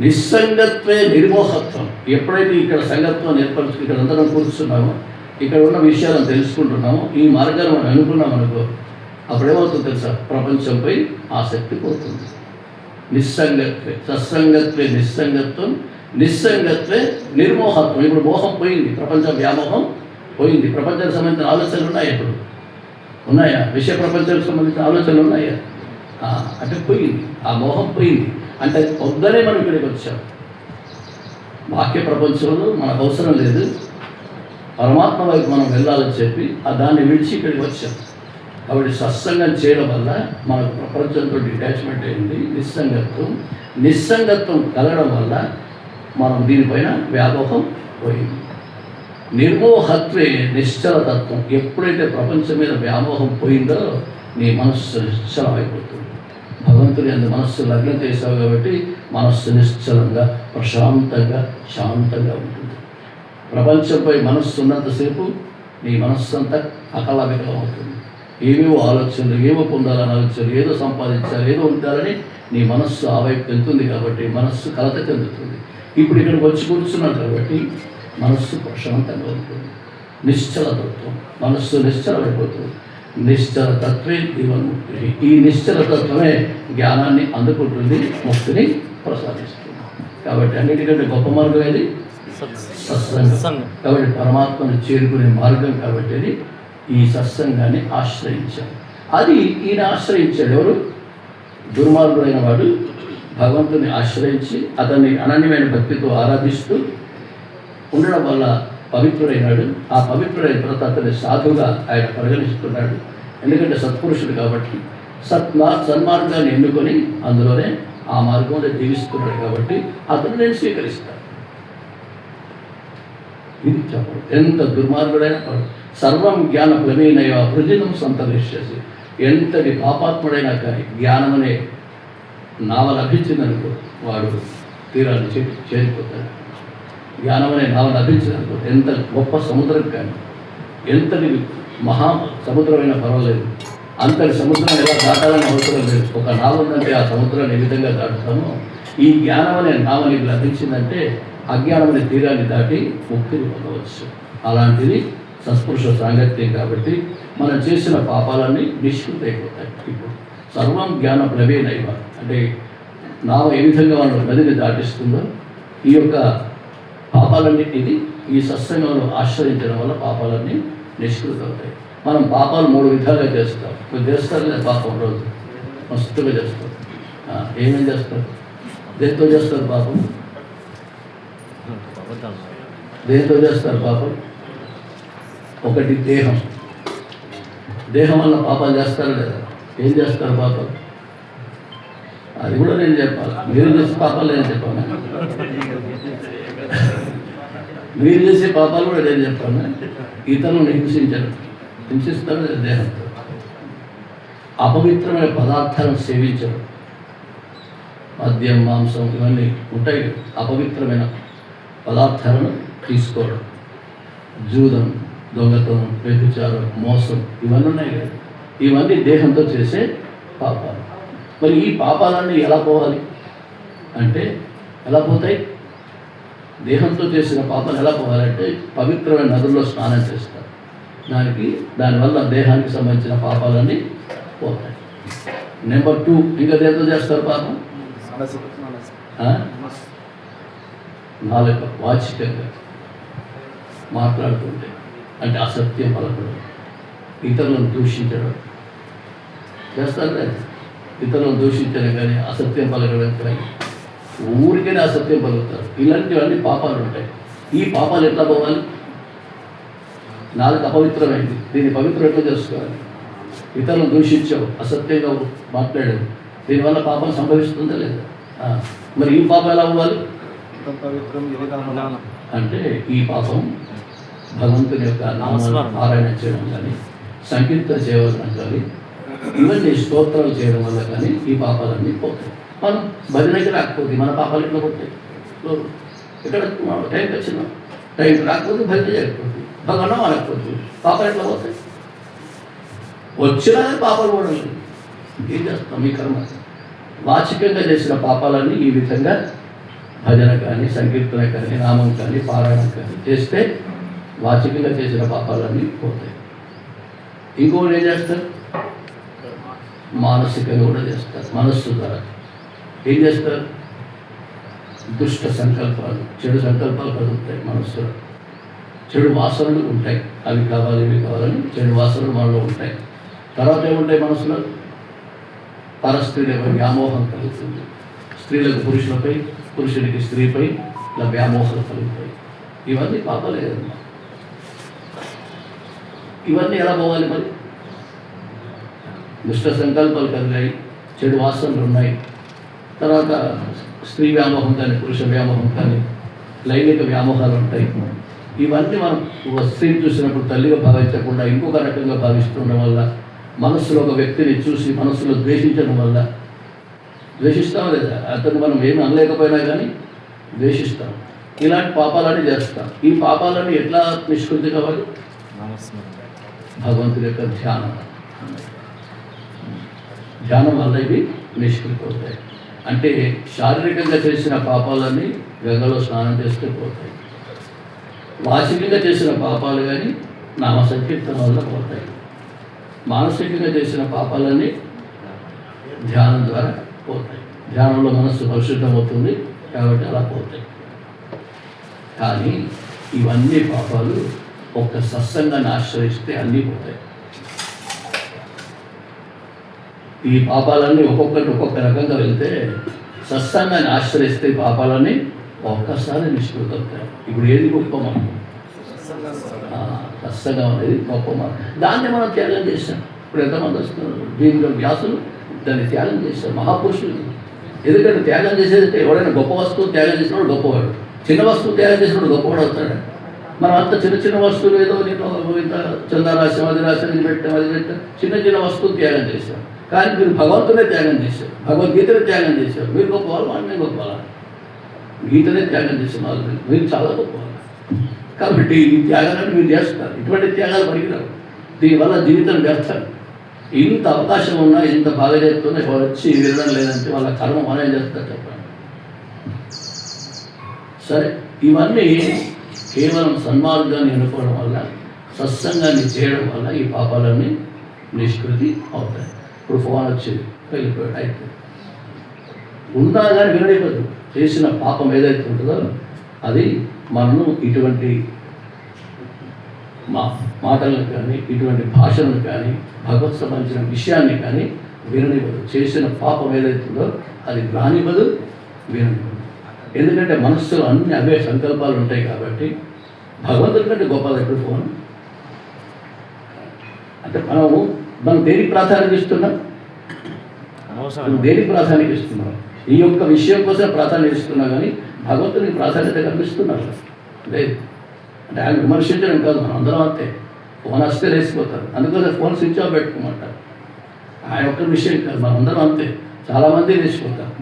నిస్సంగత్వే నిర్మోహత్వం. ఎప్పుడైతే ఇక్కడ సంగత్వం ఏర్పరచు, ఇక్కడ అందరం కూర్చున్నామో, ఇక్కడ ఉన్న విషయాలను తెలుసుకుంటున్నామో, ఈ మార్గాన్ని మనం అనుకున్నాం అనుకో, అప్పుడేమవుతుంది తెలుసా? ప్రపంచంపై ఆసక్తి పోతుంది. నిస్సంగత్వే సత్సంగత్వే నిస్సంగత్వం, నిస్సంగత్వే నిర్మోహత్వం. ఇప్పుడు మోహం పోయింది, ప్రపంచ వ్యామోహం పోయింది. ప్రపంచానికి సంబంధించిన ఆలోచనలు ఉన్నాయా? ఇప్పుడు ఉన్నాయా? విషయ ప్రపంచానికి సంబంధించిన ఆలోచనలు ఉన్నాయా? అంటే పోయింది, ఆ మోహం పోయింది. అంటే పొద్దునే మనం ఇక్కడికి వచ్చాం. వాక్య ప్రపంచంలో మనకు అవసరం లేదు, పరమాత్మ వైపు మనం వెళ్ళాలని చెప్పి దాన్ని విడిచి ఇక్కడికి వచ్చాం. కాబట్టి సత్సంగం చేయడం వల్ల మనకు ప్రపంచంతో డిటాచ్మెంట్ అయింది. నిస్సంగత్వం కలగడం వల్ల మనం దీనిపైన వ్యామోహం పోయింది. నిర్మోహత్వే నిశ్చలతత్వం. ఎప్పుడైతే ప్రపంచం మీద వ్యామోహం పోయిందో నీ మనస్సు నిశ్చలమైపోతుంది. భగవంతుని అందు మనస్సు లగ్నం చేసావు కాబట్టి మనస్సు నిశ్చలంగా, ప్రశాంతంగా, శాంతంగా ఉంటుంది. ప్రపంచంపై మనస్సు ఉన్నంతసేపు నీ మనస్సు అంతా అకలవికలం అవుతుంది. ఏవేవో ఆలోచనలు, ఏవో పొందాలని ఆలోచనలు, ఏదో సంపాదించాలి, ఏదో ఉండాలని నీ మనస్సు ఆ వైపు వెళ్తుంది. కాబట్టి మనస్సు కలత చెందుతుంది. ఇప్పుడు ఇక్కడికి వచ్చి కూర్చున్నాడు కాబట్టి మనస్సు ప్రశాంతంగా ఉంటుంది. నిశ్చలతత్వం, మనస్సు నిశ్చలమైపోతుంది. నిశ్చల తత్వే జీవన్ముక్తి. ఈ నిశ్చల తత్వమే జ్ఞానాన్ని అందుకుంటుంది, ముక్తిని ప్రసాదిస్తుంది. కాబట్టి అన్నిటికంటే గొప్ప మార్గం ఏది? సత్సంగం. కాబట్టి పరమాత్మను చేరుకునే మార్గం కాబట్టి అది ఈ సత్సంగాన్ని ఆశ్రయించాడు. అది ఈయన ఆశ్రయించాడు. ఎవరు? దుర్మార్గుడైన వాడు భగవంతుని ఆశ్రయించి అతన్ని అనన్యమైన భక్తితో ఆరాధిస్తూ ఉండడం వల్ల పవిత్రుడైనాడు. ఆ పవిత్రుడైన తర్వాత అతని సాధువుగా ఆయన పరిగణిస్తున్నాడు. ఎందుకంటే సత్పురుషుడు కాబట్టి సన్మార్గాన్ని ఎన్నుకొని అందులోనే ఆ మార్గంలో జీవిస్తున్నాడు కాబట్టి అతను నేను స్వీకరిస్తాను. ఇది చెప్పడు. ఎంత దుర్మార్గుడైన వాడు సర్వం జ్ఞాన ప్లవీనయ వృజినం సంతరిష్యసి. ఎంతటి పాపాత్ముడైనా కానీ జ్ఞానం అనే నావ లభించిందనుకో వాడు తీరాన్ని చేరిపోతాడు. జ్ఞానం అనే నావ లభించిందనుకో ఎంత గొప్ప సముద్రం కానీ, ఎంతటి మహా సముద్రమైనా పర్వాలేదు, అంతటి సముద్రం ఎలా దాటాలని అవసరం లేదు. ఒక నావ ఉందంటే ఆ సముద్రాన్ని ఏ విధంగా దాటుతామో ఈ జ్ఞానం అనే నావ నీకు లభించిందంటే అజ్ఞానం అనే తీరాన్ని దాటి ముక్తిని పొందవచ్చు. అలాంటిది సత్పురుష సాంగత్యం. కాబట్టి మనం చేసిన పాపాలన్నీ నిష్కృతి అయిపోతాయి. ఇప్పుడు సర్వం జ్ఞాన ప్లవేనైవ అంటే నావ ఏ విధంగా మనం నదిని దాటిస్తుందో ఈ యొక్క పాపాలన్నింటినీ ఈ సత్సంగంలో ఆశ్రయించడం వల్ల పాపాలన్నీ నిష్కృతి అవుతాయి. మనం పాపాలు 3 విధాలుగా చేస్తాం. మీరు చేస్తారు లేదా? పాపం రోజు మస్తుగా చేస్తారు. ఏమేం చేస్తారు? దేంతో చేస్తారు పాపం? దేంతో చేస్తారు పాపం? ఒకటి దేహం. దేహం వల్ల పాపాలు చేస్తారు లేదా? ఏం చేస్తారు పాపం? అది కూడా నేను చెప్పాలి. మీరు చేసే పాపాలు నేను చెప్పాను. మీరు చేసే పాపాలు కూడా నేను చెప్పాను. ఇతరులను హింసిస్తారు లేదా? దేహంతో అపవిత్రమైన పదార్థాలను సేవించడం, మద్యం, మాంసం ఇవన్నీ ఉంటాయి. అపవిత్రమైన పదార్థాలను తీసుకోవడం, జూదం, దొంగతనం, వ్యభిచారం, మోసం ఇవన్నీ ఉన్నాయి కదా. ఇవన్నీ దేహంతో చేసే పాపాలు. మరి ఈ పాపాలన్నీ ఎలా పోవాలి అంటే ఎలా పోతాయి? దేహంతో చేసిన పాపాలు ఎలా పోవాలంటే పవిత్రమైన నదుల్లో స్నానం చేస్తారు. దానివల్ల దేహానికి సంబంధించిన పాపాలన్నీ పోతాయి. నెంబర్ 2 ఇంకా దేంతో చేస్తారు పాపం? నాలుక వాచికంగా మాట్లాడుతుంటే అంటే అసత్యం పలకడం, ఇతరులను దూషించడం చేస్తారు కదా. ఇతరులను దూషించడం కానీ, అసత్యం పలకడం కానీ, ఊరికైనా అసత్యం పలుకుతారు. ఇలాంటివన్నీ పాపాలు ఉంటాయి. ఈ పాపాలు ఎట్లా పోవాలి? నాలుగు అపవిత్రమైంది, దీన్ని పవిత్రం ఎట్లా చేసుకోవాలి? ఇతరులను దూషించావు, అసత్యంగా మాట్లాడావు, దీనివల్ల పాపం సంభవిస్తుందా లేదా? మరి ఈ పాపం ఎలా అవ్వాలి అంటే ఈ పాపం భగవంతుని యొక్క నామాలను పారాయణ చేయడం కానీ, సంకీర్తన చేయడం కానీ, ఇవన్నీ స్తోత్రాలు చేయడం వల్ల కానీ ఈ పాపాలన్నీ పోతాయి. మనం భజనకి రాకపోతే మన పాపాలు ఎట్లా పోతాయి? ఇక్కడ టైంకి వచ్చినాం, టైంకి రాకపోతే భజన చేయకపోతే, భగవనం అనకపోతే పాపాలు ఎట్లా పోతాయి? వచ్చినా పాపాలు కూడా ఏం చేస్తాం? మీ కర్మ. వాచికంగా చేసిన పాపాలన్నీ ఈ విధంగా భజన కానీ, సంకీర్తన కానీ, నామం కానీ, పారాయణం కానీ చేస్తే వాచికంగా చేసిన పాపాలన్నీ పోతాయి. ఇంకోటి ఏం చేస్తారు? మానసికంగా కూడా చేస్తారు. మనస్సు ద్వారా ఏం చేస్తారు? దుష్ట సంకల్పాలు, చెడు సంకల్పాలు కలుగుతాయి మనస్సులో. చెడు వాసనలు ఉంటాయి, అవి కావాలి ఇవి కావాలని చెడు వాసనలు మనలో ఉంటాయి. తర్వాత ఏముంటాయి మనసులో? పరస్త్రీలపై వ్యామోహం కలుగుతుంది. స్త్రీలకు పురుషులపై, పురుషునికి స్త్రీపై ఇలా వ్యామోహాలు కలుగుతాయి. ఇవన్నీ పాపాలే కదమ్మా. ఇవన్నీ ఎలా పోవాలి మరి? దుష్ట సంకల్పాలు కలిగాయి, చెడు వాసనలు ఉన్నాయి. తర్వాత స్త్రీ వ్యామోహం కానీ, పురుష వ్యామోహం కానీ, లైంగిక వ్యామోహాలు ఉంటాయి. ఇవన్నీ మనం ఒక స్త్రీని చూసినప్పుడు తల్లిగా భావించకుండా ఇంకొక రకంగా భావిస్తుండడం వల్ల, మనస్సులో ఒక వ్యక్తిని చూసి మనస్సులో ద్వేషించడం వల్ల, ద్వేషిస్తాం లేదా? అతను మనం ఏమి అనలేకపోయినా కానీ ద్వేషిస్తాం. ఇలాంటి పాపాలన్నీ చేస్తాం. ఈ పాపాలన్నీ ఎట్లా నిష్కృతి కావాలి? భగవంతుడి యొక్క ధ్యానం వల్ల ఇవి నిష్కృతి అవుతాయి. అంటే శారీరకంగా చేసిన పాపాలన్నీ గంగలో స్నానం చేస్తే పోతాయి. వాచికంగా చేసిన పాపాలు కానీ నామ సంకీర్తన వల్ల పోతాయి. మానసికంగా చేసిన పాపాలన్నీ ధ్యానం ద్వారా పోతాయి. ధ్యానంలో మనస్సు పరిశుద్ధమవుతుంది కాబట్టి అలా పోతాయి. కానీ ఇవన్నీ పాపాలు ఒక్క సత్సంగాన్ని ఆశ్రయిస్తే అన్నీ పోతాయి. ఈ పాపాలన్నీ ఒక్కొక్కటి ఒక్కొక్క రకంగా వెళ్తే సత్సంగాన్ని ఆశ్రయిస్తే పాపాలన్నీ ఒక్కసారి నిష్కృతి అవుతాయి. ఇప్పుడు ఏది గొప్ప మనం? సత్సంగం అనేది గొప్ప మనం. దాన్ని మనం త్యాగం చేశాం. ఇప్పుడు ఎంతమంది వస్తున్నారు? దీనిలో వ్యాసులు దాన్ని త్యాగం చేశారు, మహాపురుషులు. ఎందుకంటే త్యాగం చేసేది ఎవరైనా గొప్ప వస్తువు త్యాగం చేసినప్పుడు గొప్పవాడు, చిన్న వస్తువు త్యాగం చేసినప్పుడు గొప్పవాడు అవుతాడు. మనం అంత చిన్న చిన్న వస్తువులు ఏదో నేను ఇంత చందారాశం అది రాశం ఇది పెట్టాం అది పెట్టాం, చిన్న చిన్న వస్తువులు త్యాగం చేశాం. కానీ మీరు భగవంతునే త్యాగం చేశారు, భగవద్గీతనే త్యాగం చేశారు. మీరు గొప్పవాళ్ళు, మేము గొప్పవాళ్ళ. గీతనే త్యాగం చేసిన వాళ్ళు మీరు చాలా గొప్పవాళ్ళు. కాబట్టి ఈ త్యాగాలను మీరు చేస్తారు. ఇటువంటి త్యాగాలు పనికిరావు. దీనివల్ల జీవితం వ్యర్థం. ఇంత అవకాశం ఉన్నా, ఇంత బాగా చేస్తున్నా వచ్చి వినడం లేదంటే వాళ్ళ కర్మ మనం చేస్తారు చెప్పండి. సరే, ఇవన్నీ కేవలం సన్మార్గాన్ని ఎన్నుకోవడం వల్ల, సత్సంగాన్ని చేయడం వల్ల ఈ పాపాలన్నీ నిష్కృతి అవుతాయి. ఇప్పుడు ఫోన్ వచ్చేది, వెళ్ళిపోయాడు, అయిపోయింది. ఉన్నా కానీ వినడిపోదు. చేసిన పాపం ఏదైతే ఉంటుందో అది మనము ఇటువంటి మాటలను కానీ, ఇటువంటి భాషలను కానీ, భగవత్ సంబంధించిన విషయాన్ని కానీ విననివ్వదు. చేసిన పాపం ఏదైతుందో అది రానివ్వదు, విననివ్వదు. ఎందుకంటే మనస్సులో అన్ని అవే సంకల్పాలు ఉంటాయి కాబట్టి. భగవంతుడి కంటే గొప్పది ఎప్పుడు ఫోన్? అంటే మనం దేనికి ప్రాధాన్యత ఇస్తున్నాం? దేనికి ప్రాధాన్యత ఇస్తున్నాం? ఈ యొక్క విషయం కోసం ప్రాధాన్యత ఇస్తున్నాం, కానీ భగవంతునికి ప్రాధాన్యత కల్పిస్తున్నారు లేదు. అంటే ఆయన విమర్శించడం కాదు, మనం అందరం అంతే. ఫోన్ వస్తే లేచిపోతారు, అందుకోసం ఫోన్ స్విచ్ ఆఫ్ పెట్టుకోమంటారు. ఆయన ఒక్క విషయం కాదు, మనం అందరం అంతే. చాలామంది లేచిపోతారు.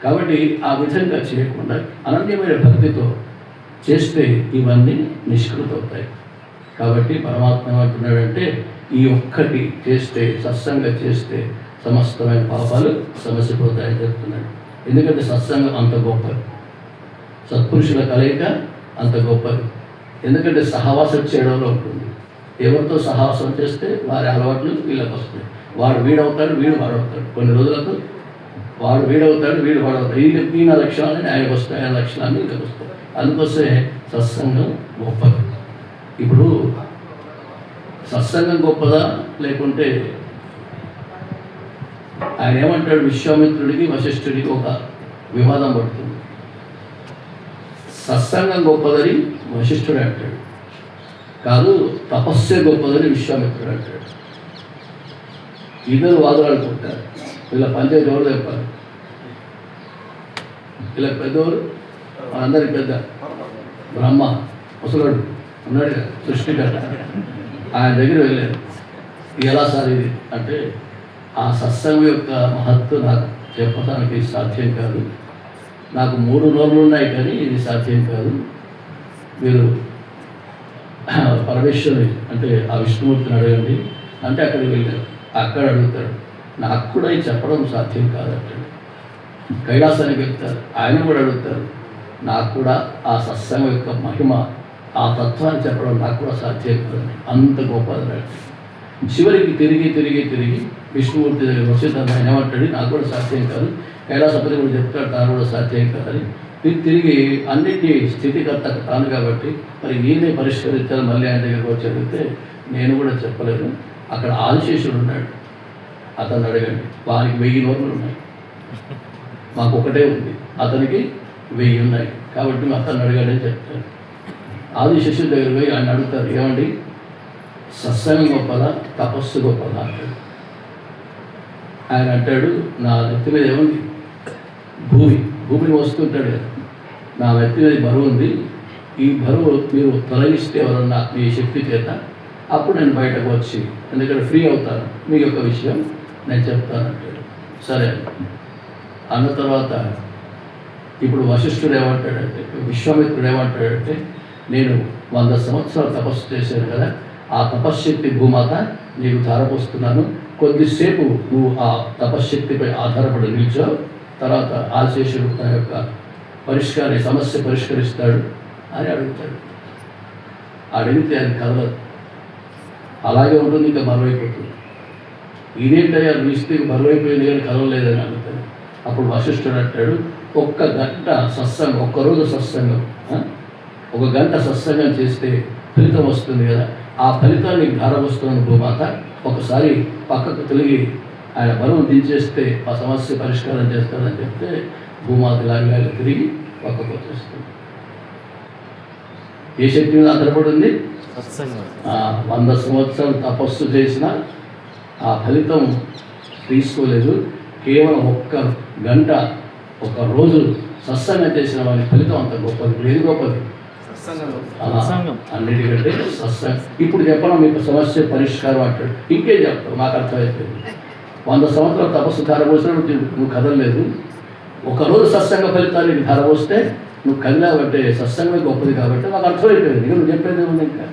కాబట్టి ఆ విధంగా చేయకుండా అనన్యమైన భక్తితో చేస్తే ఇవన్నీ నిష్కృతి అవుతాయి. కాబట్టి పరమాత్మ ఏమంటున్నాడంటే, ఈ ఒక్కటి చేస్తే, సత్సంగం చేస్తే సమస్తమైన పాపాలు సమసిపోతాయని చెప్తున్నాడు. ఎందుకంటే సత్సంగం అంత గొప్పది, సత్పురుషుల కలయిక అంత గొప్పది. ఎందుకంటే సహవాసం చేయడంలో ఉంటుంది. ఎవరితో సహవాసం చేస్తే వారి అలవాట్లు వీళ్ళకి వస్తాయి. వాడు వీడవుతాడు, వీడు వాడవుతాడు. కొన్ని రోజులకు వాడు వీడవుతాడు, వీడు వాడవుతాడు. ఈయన లక్షణాలని ఆయనకు వస్తాయి, ఆయన లక్షణాన్ని వీళ్ళకి వస్తాయి. అందుకోసమే సత్సంగం గొప్పది. ఇప్పుడు సత్సంగం గొప్పదా లేకుంటే ఆయన ఏమంటాడు? విశ్వామిత్రుడికి వశిష్ఠుడికి ఒక వివాదం పడుతుంది. సత్సంగం గొప్పదని వశిష్ఠుడు అంటాడు, కాదు తపస్సే గొప్పదని విశ్వామిత్రుడు అంటాడు. ఇద్దరు వాదులాడుకుంటారు. వీళ్ళ పంచాయతీ ఎవరు చెప్పాలి? వీళ్ళ పెద్దవారు అందరికి పెద్ద బ్రహ్మ ముసలాడు ఉన్నాడు, సృష్టికర్త. ఆయన దగ్గర వెళ్ళారు. ఎలా సార్ ఇది అంటే, ఆ సత్సంగం యొక్క మహత్వం నాకు చెప్పడానికి సాధ్యం కాదు. నాకు 3 నోళ్ళు ఉన్నాయి కానీ ఇది సాధ్యం కాదు. మీరు పరమేశ్వరుని అంటే ఆ విష్ణుమూర్తిని అడగండి అంటే అక్కడికి వెళ్ళారు. అక్కడ అడుగుతాడు, నాకు కూడా ఇది చెప్పడం సాధ్యం కాదంటాడు. కైలాసానికి వెళ్తారు, ఆయన కూడా అడుగుతారు, నాకు కూడా ఆ సత్సంగం యొక్క మహిమ, ఆ తత్వాన్ని చెప్పడం నాకు కూడా సాధ్యం కాదని. అంత గొప్పది. చివరికి తిరిగి తిరిగి తిరిగి విష్ణుమూర్తి దగ్గర వచ్చి తను ఆయన ఏమంటాడు, నాకు కూడా సాధ్యం కాదు, కైలాసపతి కూడా చెప్తాడు తాను కూడా సాధ్యం కాదని. తిరిగి అన్నిటి స్థితికర్త తాను కాబట్టి మరి ఈయనే పరిష్కరించాలి. మళ్ళీ ఆయన దగ్గరకు వచ్చి అడిగితే నేను కూడా చెప్పలేను, అక్కడ ఆదిశేషుడు ఉన్నాడు, అతను అడగండి, వారికి 1000 నోట్లు ఉన్నాయి, మాకు ఒకటే ఉంది, అతనికి 1000 ఉన్నాయి, కాబట్టి అతను అడగండి అని చెప్తాను. ఆదిశేషుడి దగ్గర పోయి ఆయన అడుగుతారు, ఏమండి సత్సంగం గొప్పదా తపస్సు గొప్పదా అంటాడు. ఆయన అంటాడు, నా నెత్తి మీద ఏముంది, భూమిని వస్తుంటాడు కదా, నా నెత్తి మీద బరువు ఉంది, ఈ బరువు మీరు తొలగిస్తే ఎవరన్నా మీ శక్తి చేత అప్పుడు నేను బయటకు వచ్చి ఎందుకంటే ఫ్రీ అవుతాను, మీ యొక్క విషయం నేను చెప్తానంటాడు. సరే అన్న తర్వాత ఇప్పుడు వశిష్ఠుడు ఏమంటాడంటే, విశ్వామిత్రుడు ఏమంటాడంటే, నేను 100 సంవత్సరాలు తపస్సు చేశాను కదా, ఆ తపశ్శక్తి భూమాత నీకు ధారపోస్తున్నాను, కొద్దిసేపు నువ్వు ఆ తపశ్శక్తిపై ఆధారపడి నిల్చో, తర్వాత ఆశేషుడు తన యొక్క సమస్య పరిష్కరిస్తాడు అని అడుగుతాడు. అడిగితే అది కదలదు, అలాగే ఉంటుంది, ఇంకా బరువైపోతుంది. ఇదేంటయ్యా నిశ్చితికి బరువైపోయింది కానీ కదలలేదని అడుగుతాడు. అప్పుడు వశిష్ఠుడు అంటాడు, 1 గంట సత్సంగం, ఒక్కరోజు సత్సంగం, 1 గంట సత్సంగం చేస్తే ఫలితం వస్తుంది కదా, ఆ ఫలితాన్ని ధారవస్తున్న భూమాత ఒకసారి పక్కకు తిరిగి ఆయన బరువు దించేస్తే ఆ సమస్య పరిష్కారం చేస్తాడని చెప్తే భూమాత లాగా తిరిగి పక్కకు వచ్చేస్తుంది. ఏ శక్తి మీద ఆధారపడింది? 100 సంవత్సరాలు తపస్సు చేసిన ఆ ఫలితం తీసుకోలేదు, కేవలం 1 గంట 1 రోజు సత్సంగం చేసిన వారి ఫలితం అంత గొప్పది. ఏది గొప్పది? అన్నిటికంటే సత్సంగం. ఇప్పుడు చెప్పడం మీకు సమస్య పరిష్కారం అంటాడు, ఇంకేం చెప్తావు, మాకు అర్థమైపోయింది. 100 సంవత్సరాలు తపస్సు ధారపోసినా నువ్వు కదలలేదు, 1 రోజు సత్సంగ ఫలితాన్ని ధారపోస్తే నువ్వు కదిలావంటే సత్సంగమే గొప్పది కాబట్టి మాకు అర్థమైపోయింది. నువ్వు చెప్పేది ఉంది, ఇంకా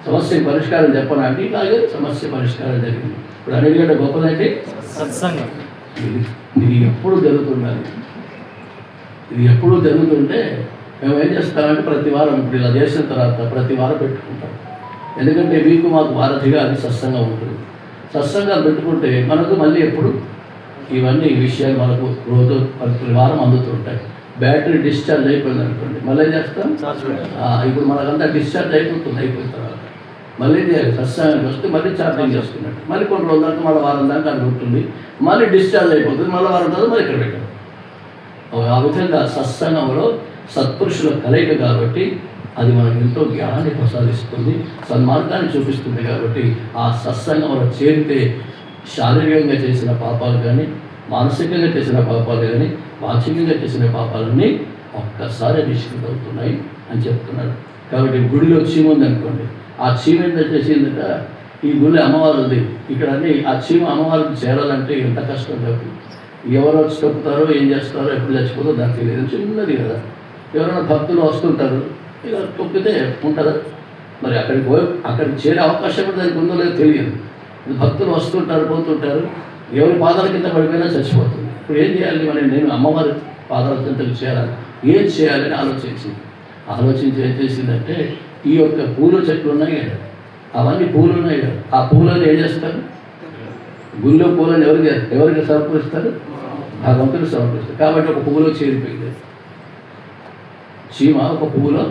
సమస్య పరిష్కారం చెప్పనా అంటే ఇలాగే సమస్య పరిష్కారం జరిగింది. ఇప్పుడు అన్నిటికంటే గొప్పదంటే సత్సంగం. ఇది ఎప్పుడు జరుగుతున్నది, ఇది ఎప్పుడు జరుగుతుంటే మేము ఏం చేస్తామంటే ప్రతి వారం ఇప్పుడు ఇలా చేసిన తర్వాత ప్రతి వారం పెట్టుకుంటాం. ఎందుకంటే మీకు మాకు వారధిగా అది సత్సంగం ఉంటుంది. సత్సంగాలు పెట్టుకుంటే మనకు మళ్ళీ ఎప్పుడు ఇవన్నీ విషయాలు మనకు రోజు ప్రతి వారం అందుతుంటాయి. బ్యాటరీ డిశ్చార్జ్ అయిపోయింది అనుకోండి, మళ్ళీ చేస్తాం. ఇప్పుడు మనకంతా డిశ్చార్జ్ అయిపోయిన తర్వాత మళ్ళీ సత్సంగానికి వస్తే మళ్ళీ ఛార్జింగ్ చేసుకున్నట్టు, మళ్ళీ కొన్ని రోజుల దాకా మళ్ళీ వారం దాకా అది ఉంటుంది, మళ్ళీ డిశ్చార్జ్ అయిపోతుంది, మళ్ళీ వారం తర్వాత మళ్ళీ ఇక్కడ పెట్టాం. ఆ విధంగా సత్సంగంలో సత్పురుషుల కలయిక కాబట్టి అది మనకు ఎంతో జ్ఞానాన్ని ప్రసాదిస్తుంది, సన్మార్గాన్ని చూపిస్తుంది. కాబట్టి ఆ సత్సంగంలో చేరితే శారీరకంగా చేసిన పాపాలు కానీ, మానసికంగా చేసిన పాపాలు కానీ, వాచికంగా చేసిన పాపాలన్నీ ఒక్కసారి నిష్కృతం అవుతున్నాయి అని చెప్తున్నాడు. కాబట్టి గుడిలో చీమ ఉంది అనుకోండి, ఆ చీమ ఎంత చేసిందట, ఈ గుడి అమ్మవారు ఉంది, ఇక్కడ అన్నీ ఆ చీమ అమ్మవారికి చేరాలంటే ఎంత కష్టం చెప్పి, ఎవరు వచ్చి తొక్కుతారో ఏం చేస్తారో ఎప్పుడు చచ్చిపోతారో దానికి తెలియదు, చిన్నది కదా. ఎవరైనా భక్తులు వస్తుంటారు, ఇక తొక్కితే ఉంటుందా, మరి అక్కడికి చేరే అవకాశం కూడా దానికి ఉందో లేదో తెలియదు. భక్తులు వస్తుంటారు పోతుంటారు, ఎవరి పాదాల కింద పడిపోయినా చచ్చిపోతుంది. ఇప్పుడు ఏం చేయాలి, మరి నేను అమ్మవారి పాదాల కిందకు చేరాలి, ఏం చేయాలని ఆలోచించి ఏం చేసిందంటే, ఈ యొక్క పూల చెట్లు ఉన్నాయి కదా, అవన్నీ పూలు ఉన్నాయి కదా, ఆ పూలను ఏం చేస్తారు, గుళ్ళో పూలను ఎవరికి సమర్పిస్తారు, భగవంతుడు సమర్పిస్తారు. కాబట్టి ఒక పువ్వులో చేరిపోయింది చీమ, ఒక పువ్వులో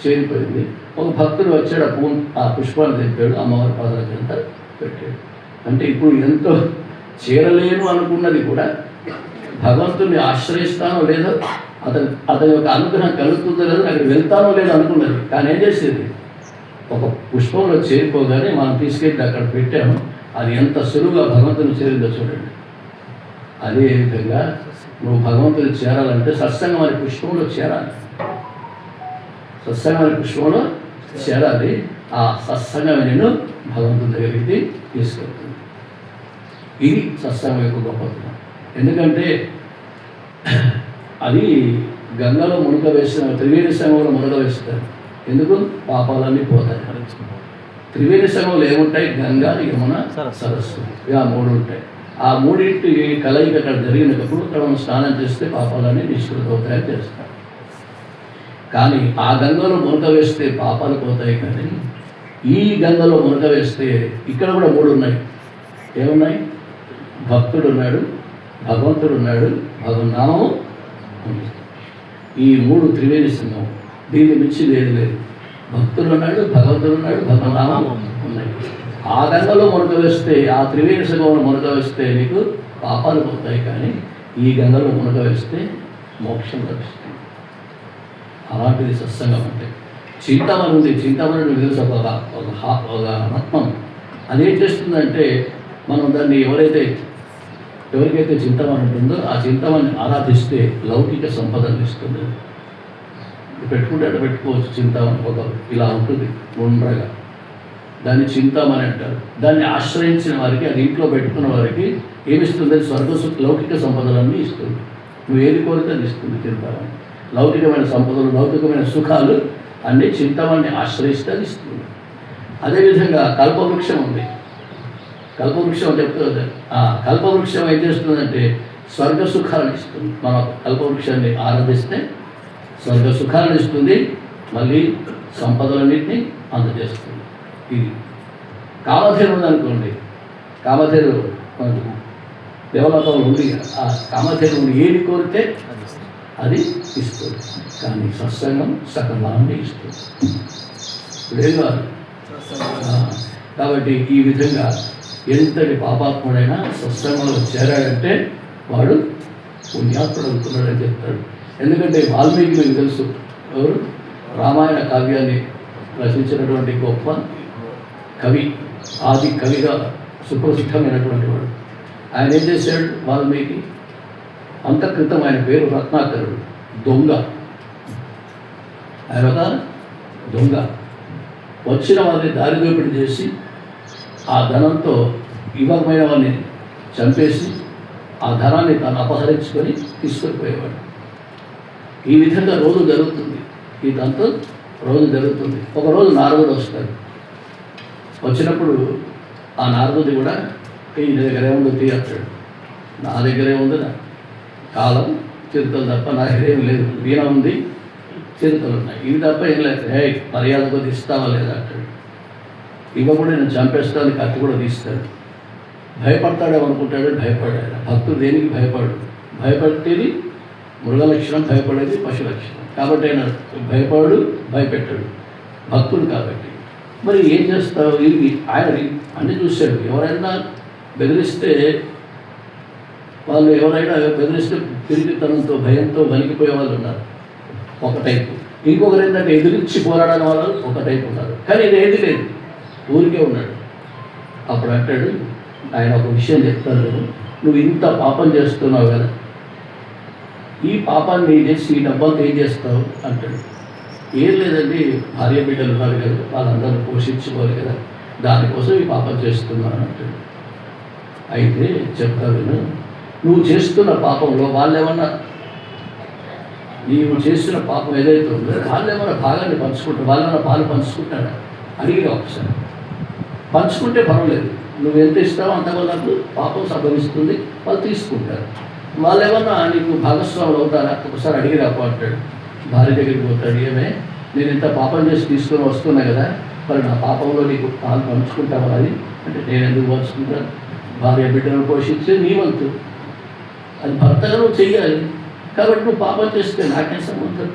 చేరిపోయింది. ఒక భక్తుడు వచ్చాడు, ఆ పుష్పాన్ని తెంపాడు, అమ్మవారి పాదాల కింద పెట్టాడు. అంటే ఇప్పుడు ఎంతో చేరలేను అనుకున్నది కూడా భగవంతుడిని ఆశ్రయిస్తానో లేదో, అతని యొక్క అనుగ్రహం కలుగుతుందో లేదో, అక్కడికి వెళ్తానో లేదో అనుకున్నది. కానీ ఏం చేసేది, ఒక పుష్పంలో చేరిపోగానే మనం తీసుకెళ్ళి అక్కడ పెట్టాము, అది ఎంత సులువుగా భగవంతుని చేరిందో చూడండి. అదే విధంగా నువ్వు భగవంతుని చేరాలంటే సత్సంగం అనే పుష్పంలో చేరాలి, సత్సంగం అనే పుష్పంలో చేరాలి. ఆ సత్సంగం నేను భగవంతుని దగ్గరికి తీసుకెళ్తుంది. ఇది సత్సంగం యొక్క గొప్పతనం. ఎందుకంటే అది గంగలో మునక వేసిన, త్రివేణి సంగంలో మునక వేస్తారు. ఎందుకు? పాపాలన్నీ పోతాయి. త్రివేణి సంగంలో ఏముంటాయి? గంగా, యమున, సరస్వతి, ఆ 3 ఉంటాయి. ఆ 3 కలయిక అక్కడ జరిగినప్పుడు అక్కడ మనం స్నానం చేస్తే పాపాలన్నీ నిష్కృతం అవుతాయని చేస్తారు. కానీ ఆ గంగలో మునక వేస్తే పాపాలు పోతాయి. కానీ ఈ గంగలో మునక వేస్తే ఇక్కడ కూడా 3 ఉన్నాయి. ఏమున్నాయి? భక్తుడు ఉన్నాడు, భగవంతుడు ఉన్నాడు, భగవన్నామము ఉంది. ఈ మూడు త్రివేణి సంగమం. దీన్ని మించి లేదు లేదు. భక్తుడు ఉన్నాడు, భగవంతుడు ఉన్నాడు, భగవన్నామం ఉన్నాయి. ఆ గంగలో మునక వేస్తే, ఆ త్రివేణి సంగమంలో మునక వేస్తే నీకు పాపాలు పోతాయి, కానీ ఈ గంగలో మునక వేస్తే మోక్షం లభిస్తుంది. అలాంటిది సత్సంగం అంటే. చింతామణి ఉంది, చింతామణి తెలుసు, ఒక రత్నం. అదేం చేస్తుందంటే, మనం దాన్ని ఎవరికైతే చింతామణి ఉంటుందో ఆ చింతామణిని ఆరాధిస్తే లౌకిక సంపదను ఇస్తుంది. పెట్టుకుంటే అట్లా పెట్టుకోవచ్చు. చింతామణి ఒక ఇలా ఉంటుంది గుండ్రగా, దాన్ని చింతామణి అంటారు. దాన్ని ఆశ్రయించిన వారికి, అది ఇంట్లో పెట్టుకున్న వారికి ఏమిస్తుంది? లౌకిక సంపదలన్నీ ఇస్తుంది. నువ్వు ఏది కోరితే అది ఇస్తుంది చింతామణి. లౌకికమైన సంపదలు, లౌకికమైన సుఖాలు అన్నీ చింతామణిని ఆశ్రయిస్తే అది ఇస్తుంది. అదేవిధంగా కల్పవృక్షం ఉంది. కల్పవృక్షం చెప్తుంది. ఆ కల్పవృక్షం ఏం చేస్తుందంటే స్వర్గ సుఖాలను ఇస్తుంది. మనం కల్పవృక్షాన్ని ఆరాధిస్తే స్వర్గ సుఖాలను ఇస్తుంది, మళ్ళీ సంపదలన్నింటినీ అందజేస్తుంది. ఇది కామధేను ఉందనుకోండి, కామధేను దేవలోకంలో ఉంది. ఆ కామధేను ఏది కోరితే అది ఇస్తుంది, కానీ సత్సంగం సకలాన్ని ఇస్తుంది. ఇప్పుడేం కాదు. కాబట్టి ఈ విధంగా ఎంతటి పాపాత్ముడైనా సత్సంగంలో చేరాడంటే వాడు పుణ్యాత్ముడు అవుతున్నాడని చెప్తాడు. ఎందుకంటే వాల్మీకి మీకు తెలుసు, ఎవరు? రామాయణ కావ్యాన్ని రచించినటువంటి గొప్ప కవి, ఆది కవిగా సుప్రసిద్ధమైనటువంటి వాడు. ఆయన ఏం చేశాడు? వాల్మీకి అంతఃకృతం, ఆయన పేరు రత్నాకరుడు, దొంగ. ఆయన ఒక దొంగ. వచ్చిన వారిని దారిదోపిడి చేసి ఆ ధనంతో ఇవ్వకపోయిన వారిని చంపేసి ఆ ధనాన్ని తాను అపహరించుకొని తీసుకొని పోయేవాడు. ఈ విధంగా రోజు జరుగుతుంది. ఈ దాంతో రోజు జరుగుతుంది. ఒకరోజు నారదుడు వస్తాడు. వచ్చినప్పుడు ఆ నారదుడి కూడా ఈ దగ్గరే ఉందో తీయచ్చాడు. నా దగ్గరే ఉందినా కాలం చిరుతలు తప్ప నా దగ్గర ఏం లేదు. వీణ ఉంది, చిరుతలు ఉన్నాయి, ఇవి తప్ప ఏం లేదు. మర్యాద కొద్ది ఇస్తావా లేదా అంటాడు. ఇవ్వకుండా నేను చంపేస్తాను, కత్తి కూడా తీస్తాడు. భయపడతాడేమనుకుంటాడు, భయపడాడు. భక్తుడు దేనికి భయపడు. భయపడేది మృగలక్షణం, భయపడేది పశు లక్షణం. కాబట్టి ఆయన భయపడు, భయపెట్టాడు భక్తుడు కాబట్టి. మరి ఏం చేస్తావు? ఇది ఆయన అన్నీ చూశాడు. ఎవరైనా బెదిరిస్తే, వాళ్ళు ఎవరైనా బెదిరిస్తే పిరికితనంతో, భయంతో వణికిపోయే వాళ్ళు ఉన్నారు, ఒక టైపు. ఇంకొకరు ఏంటంటే ఎదిరించి పోరాడని వాళ్ళు ఒక టైపు ఉన్నారు. కానీ ఇది ఏది లేదు, ఊరికే ఉన్నాడు. అప్పుడు అంటాడు, ఆయన ఒక విషయం చెప్తాను, నువ్వు ఇంత పాపం చేస్తున్నావు కదా, ఈ పాపాన్ని చేసి ఈ డబ్బాతో ఏం చేస్తావు అంటాడు. ఏం లేదండి, భార్య బిడ్డలు ఉన్నారు కదా, వాళ్ళందరూ పోషించుకోవాలి కదా, దానికోసం ఈ పాపం చేస్తున్నాను అంటాడు. అయితే చెప్తాను, నువ్వు చేస్తున్న పాపంలో వాళ్ళేమన్నా, నీవు చేస్తున్న పాపం ఏదైతే ఉందో వాళ్ళేమన్నా భాగాన్ని పంచుకుంటారు, వాళ్ళేమన్నా పాలు పంచుకుంటారా అడిగిరా ఒకసారి. పంచుకుంటే పర్వాలేదు, నువ్వు ఎంత ఇస్తావో అంతవరకు పాపం సంభవిస్తుంది, వాళ్ళు తీసుకుంటారు. వాళ్ళు ఏమన్నా నీకు భాగస్వాములు అవుతారా ఒకసారి అడిగిరాపు అంటాడు. భార్య దగ్గరికి పోతాడు, ఏమే నేను ఇంత పాపం చేసి తీసుకొని వస్తున్నా కదా, మరి నా పాపంలో నీకు పాలు పంచుకుంటావా అది అంటే, నేను ఎందుకు పంచుకుంటాను, భార్య బిడ్డను పోషించే నీ వంతు, అది భర్తగా నువ్వు చెయ్యాలి. కాబట్టి నువ్వు పాపం చేస్తే నాకేం సంబంధం,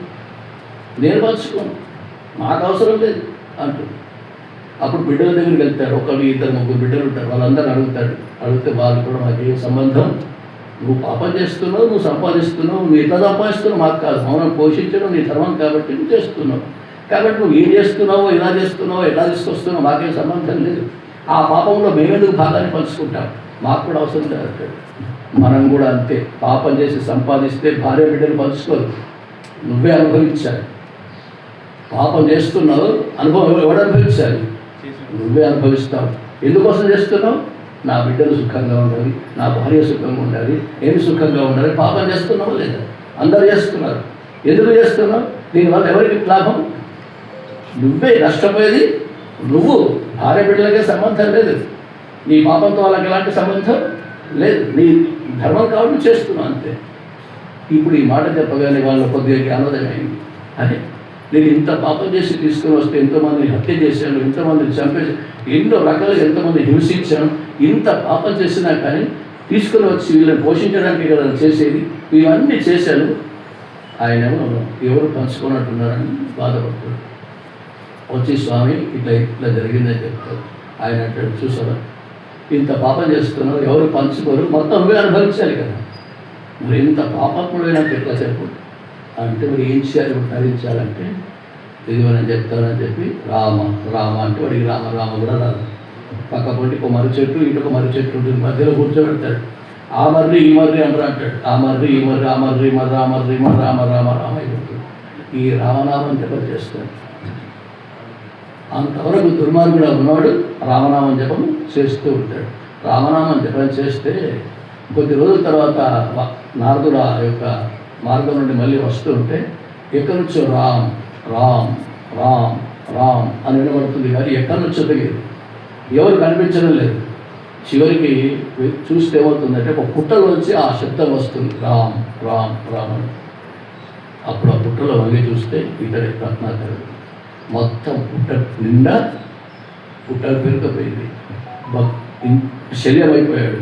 నేను పంచుకోను, నాకు అవసరం లేదు అంటుంది. అప్పుడు బిడ్డల దగ్గరికి వెళ్తాడు. ఒకరు ఇద్దరు ముగ్గురు బిడ్డలు ఉంటారు, వాళ్ళందరూ అడుగుతాడు. అడిగితే వాళ్ళు కూడా మాకేం సంబంధం, నువ్వు పాపం చేస్తున్నావు, నువ్వు సంపాదిస్తున్నావు, నువ్వు ఎట్లా సంపాదిస్తున్నావు మాకు కాదు, మౌనం పోషించడం నీ ధర్మం కాబట్టి నువ్వు చేస్తున్నావు. కాబట్టి నువ్వు ఏం చేస్తున్నావో, ఎలా చేస్తున్నావో, ఎలా తీసుకొస్తున్నావు మాకేం సంబంధం లేదు. ఆ పాపంలో మేమెందుకు భాగాన్ని పంచుకుంటాం, మాకు కూడా అవసరం లేదు. మనం కూడా అంతే, పాపం చేసి సంపాదిస్తే భార్య బిడ్డలు పంచుకోరు, నువ్వే అనుభవించాలి. పాపం చేస్తున్నావు, అనుభవం ఎవడు అనుభవించాలి, నువ్వే అనుభవిస్తావు. ఎందుకోసం చేస్తున్నావు, నా బిడ్డలు సుఖంగా ఉండాలి, నా భార్య సుఖంగా ఉండాలి, ఏమి సుఖంగా ఉండాలి. పాపం చేస్తున్నావు లేదా, అందరూ చేస్తున్నారు. ఎందుకు చేస్తున్నావు, దీనివల్ల ఎవరికి లాభం, నువ్వే నష్టపోయేది నువ్వు. భార్య బిడ్డలకే సంబంధం లేదు, నీ పాపంతో వాళ్ళకి ఎలాంటి సంబంధం లేదు, నీ ధర్మం కాబట్టి చేస్తున్నావు అంతే. ఇప్పుడు ఈ మాట చెప్పగానే వాళ్ళు కొద్దిగా జ్ఞానోదయమైంది. అదే నేను ఇంత పాపం చేసి తీసుకొని వస్తే ఎంతోమందిని హత్య చేశాను, ఎంతోమందిని చంపేసి, ఎన్నో రకాలుగా ఎంతమంది హింసించాను, ఇంత పాపం చేసినా కానీ తీసుకుని వచ్చి వీళ్ళని పోషించడానికి కదా చేసేది. ఇవన్నీ చేశాను. ఆయనేమో ఎవరు పంచుకున్నట్టున్నారని బాధపడతాడు. వచ్చి స్వామి ఇట్లా ఇట్లా జరిగిందని చెప్తారు. ఆయన అంటాడు, చూసారా ఇంత పాపం చేస్తున్నారు, ఎవరు పంచుకోరు, మొత్తం నువ్వే అనుభవించాలి కదా, మరి ఇంత పాపాత్ముడైనాక ఎట్లా చెప్పు అంటే, మరి ఏం చేయాలి తరించాలంటే ఇదిగోనని చెప్తానని చెప్పి రామ రామ అంటే వాడికి రామ రామ కూడా రాదు. పక్క పొంటి ఒక మర్రి చెట్టు ఇటొక మర్రి చెట్టు ఉంటుంది, మధ్యలో కూర్చోబెడతాడు. ఆ మర్రి ఈ మర్రి అంటారు అంటాడు. ఆ మర్రి ఈ మర్రి ఆ మర్రి మర్ర ఆ మర్రి మర్ర రామ రామ రామ అయిపోతుంది. ఈ రామనామం జపం చేస్తాడు. అంతవరకు దుర్మార్గుడు ఉన్నవాడు రామనామం జపం చేస్తూ ఉంటాడు. రామనామం జపం చేస్తే కొద్ది రోజుల తర్వాత నారదుడు ఆ యొక్క మార్గం నుండి మళ్ళీ వస్తూ ఉంటే ఎక్కడి నుంచో రామ్ రామ్ రామ్ రామ్ అని వినబడుతుంది, కానీ ఎక్కడి నుంచో తెలియదు, ఎవరు కనిపించడం లేదు. చివరికి చూస్తే ఏమవుతుందంటే ఒక పుట్టలోంచి ఆ శబ్దం వస్తుంది, రామ్ రామ్ రామ్ అని. అప్పుడు ఆ పుట్టలో వంగి చూస్తే ఇతడే రత్నాకరుడు. మొత్తం పుట్ట నిండా పుట్ట పెరిగిపోయింది, శల్యం అయిపోయాడు,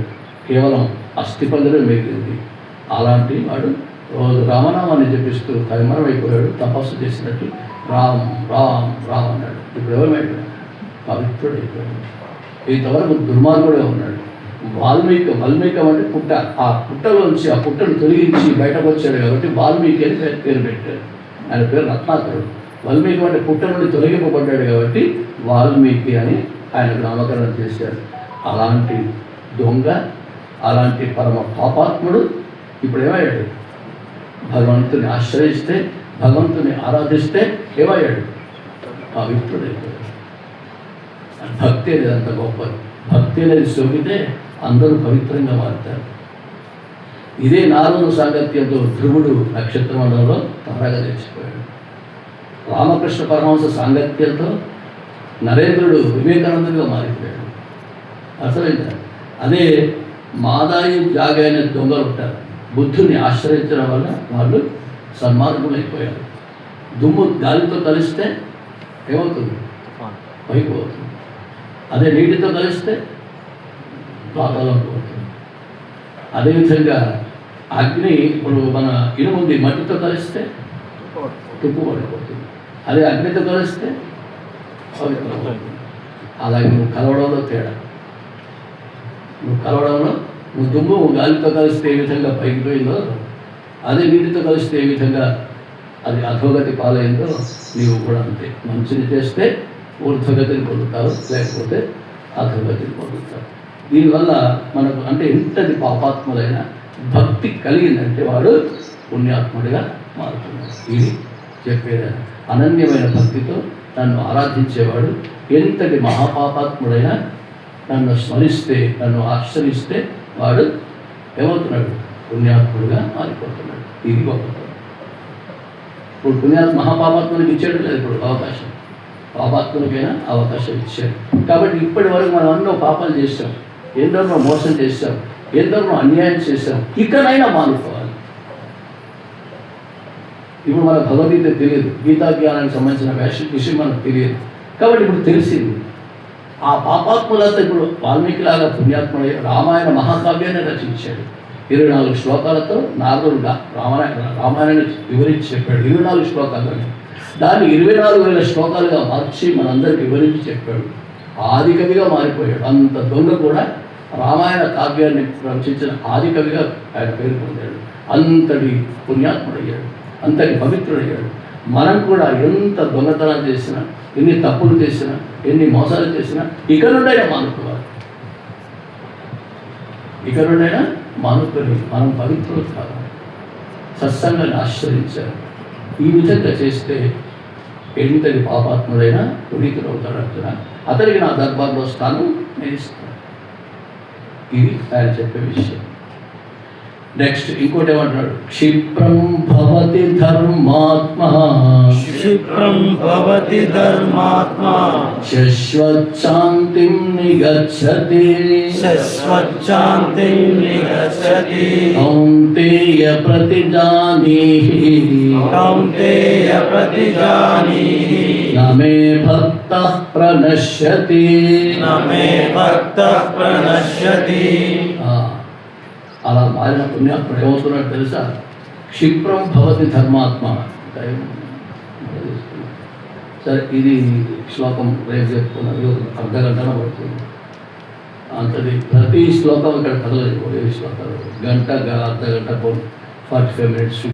కేవలం అస్థిపంజరం మిగిలింది. అలాంటి వాడు రోజు రామనామాన్ని జపిస్తూ తన్మయం అయిపోయాడు, తపస్సు చేసినట్టు రామ్ రామ్ రామ్ అన్నాడు. ఇప్పుడు ఎవరైపోయాడు? పవిత్రుడు అయిపోయాడు. ఇంతవరకు దుర్మార్గుడే ఉన్నాడు. వాల్మీకం అంటే పుట్ట, ఆ పుట్టలోంచి ఆ పుట్టను తొలగించి బయటకు వచ్చాడు కాబట్టి వాల్మీకి అని పేరు పెట్టాడు. ఆయన పేరు రత్నాకరుడు. వాల్మీకి అంటే పుట్ట నుండి తొలగింపబడ్డాడు కాబట్టి వాల్మీకి అని ఆయనకు నామకరణం చేశాడు. అలాంటి దొంగ, అలాంటి పరమ పాపాత్ముడు ఇప్పుడు ఏమయ్యాడు? భగవంతుని ఆశ్రయిస్తే, భగవంతుని ఆరాధిస్తే ఏమయ్యాడు? పవిత్రుడైపోయాడు. భక్తి అనేది అంత గొప్పది. భక్తి అనేది సోకితే అందరూ పవిత్రంగా మారుతారు. ఇదే నారదుని సాంగత్యంతో ధ్రువుడు నక్షత్రమండలంలో తారగా తెచ్చిపోయాడు. రామకృష్ణ పరమహంస సాంగత్యంతో నరేంద్రుడు వివేకానందుడిగా మారిపోయాడు. అసలైందా? అదే మాదాయి జాగైన దొంగలు ఉంటారు, బుద్ధుని ఆశ్రయించడం వల్ల వాళ్ళు సన్మార్గులైపోయారు. దుమ్ము గాలితో కలిస్తే ఏమవుతుంది? పైకి పోతుంది. అదే నీటితో కలిస్తే పాతాళం పోతుంది. అదేవిధంగా అగ్ని ఇప్పుడు మన ఇనుముంది మట్టితో కలిస్తే తుప్పు పడిపోతుంది. అదే అగ్నితో కలిస్తే పవిత్రమవుతుంది. అలాగే నువ్వు కలవడంలో తేడా, నువ్వు దుమ్ము గాలితో కలిస్తే ఏ విధంగా పైకి పోయిందో, అదే నీటితో కలిస్తే ఏ విధంగా అది అధోగతి పాలైందో నీవు కూడా అంతే. మంచిని చేస్తే ఊర్ధ్వగతిని పొందుతారు, లేకపోతే అధోగతిని పొందుతారు. దీనివల్ల మనకు అంటే ఎంతటి పాపాత్ములైన భక్తి కలిగిందంటే వాడు పుణ్యాత్ముడిగా మారుతున్నాడు. ఇది చెప్పేది. అనన్యమైన భక్తితో నన్ను ఆరాధించేవాడు ఎంతటి మహాపాపాత్ముడైనా నన్ను స్మరిస్తే, నన్ను ఆశ్రయిస్తే వాడు ఏమవుతున్నాడు? పుణ్యాత్ముడిగా మారిపోతున్నాడు. ఇది గొప్పతనం. ఇప్పుడు మహాపాపాత్మునికి ఇచ్చాడు లేదు ఇప్పుడు అవకాశం, పాపాత్మునికైనా అవకాశం ఇచ్చాడు. కాబట్టి ఇప్పటి వరకు మనం ఎన్నో పాపాలు చేస్తాం, ఎందరినో మోసం చేస్తాం, ఎందరినో అన్యాయం చేస్తాం. ఇకనైనా మానుకోవాలి. ఇప్పుడు మనకు భగవద్గీత తెలియదు, గీతా జ్ఞానానికి సంబంధించిన విషయం మనకు తెలియదు. కాబట్టి ఇప్పుడు తెలిసింది. ఆ పాపాత్ములంతా ఇప్పుడు వాల్మీకిలాగా పుణ్యాత్ముడై రామాయణ మహాకావ్యాన్ని రచించాడు. 24 శ్లోకాలతో నారదుడు రామాయణాన్ని వివరించి చెప్పాడు. 24 శ్లోకాలని దాన్ని 24,000 శ్లోకాలుగా మార్చి మనందరికి వివరించి చెప్పాడు. ఆదికవిగా మారిపోయాడు. అంత దొంగ కూడా రామాయణ కావ్యాన్ని రచించిన ఆదికవిగా ఆయన పేరు పొందాడు. అంతటి పుణ్యాత్ముడయ్యాడు, అంతటి పవిత్రుడయ్యాడు. మనం కూడా ఎంత దొంగతనం చేసినా, ఎన్ని తప్పులు చేసినా, ఎన్ని మోసాలు చేసినా ఇక నుండైనా మానుకోవాలి. ఇక నుండైనా మానుకొని మనం పవిత్రులు కావాలి, సత్సంగాన్ని ఆశ్రయించాలి. ఈ విధంగా చేస్తే ఎంతటి పాపాత్ముడైనా పునీతుడు అవుతాడు అంటున్నా. అతనికి నా దర్బార్లో స్థానం నేను ఇస్తాను. ఇది ఆయన చెప్పే విషయం. నెక్స్ట్ ఇంకోటి ఏమంటున్నాడు? క్షిప్రం భవతి ధర్మాత్మా, క్షిప్రం భవతి ధర్మాత్మా, శశ్వచ్ఛాంతిం నిగచ్చతి, శశ్వచ్ఛాంతిం నిగచ్చతి. కౌంతేయ ప్రతిజానీహి, కౌంతేయ ప్రతిజానీహి. నమే భక్తః ప్రణశ్యతి, నమే భక్తః ప్రణశ్యతి. అలా మారిన పుణ్యాత్ముడు ఏమవుతున్నాడు తెలుసా? క్షిప్రం భవతి ధర్మాత్మ. సరే, ఇది శ్లోకం రేపు చెప్పుకున్నది, ఒక అర్ధగంటలో పడుతుంది అంతది. ప్రతి శ్లోకం ఇక్కడ కదలదు, ఏ శ్లోకాలు గంట అర్ధగంట 45 minutes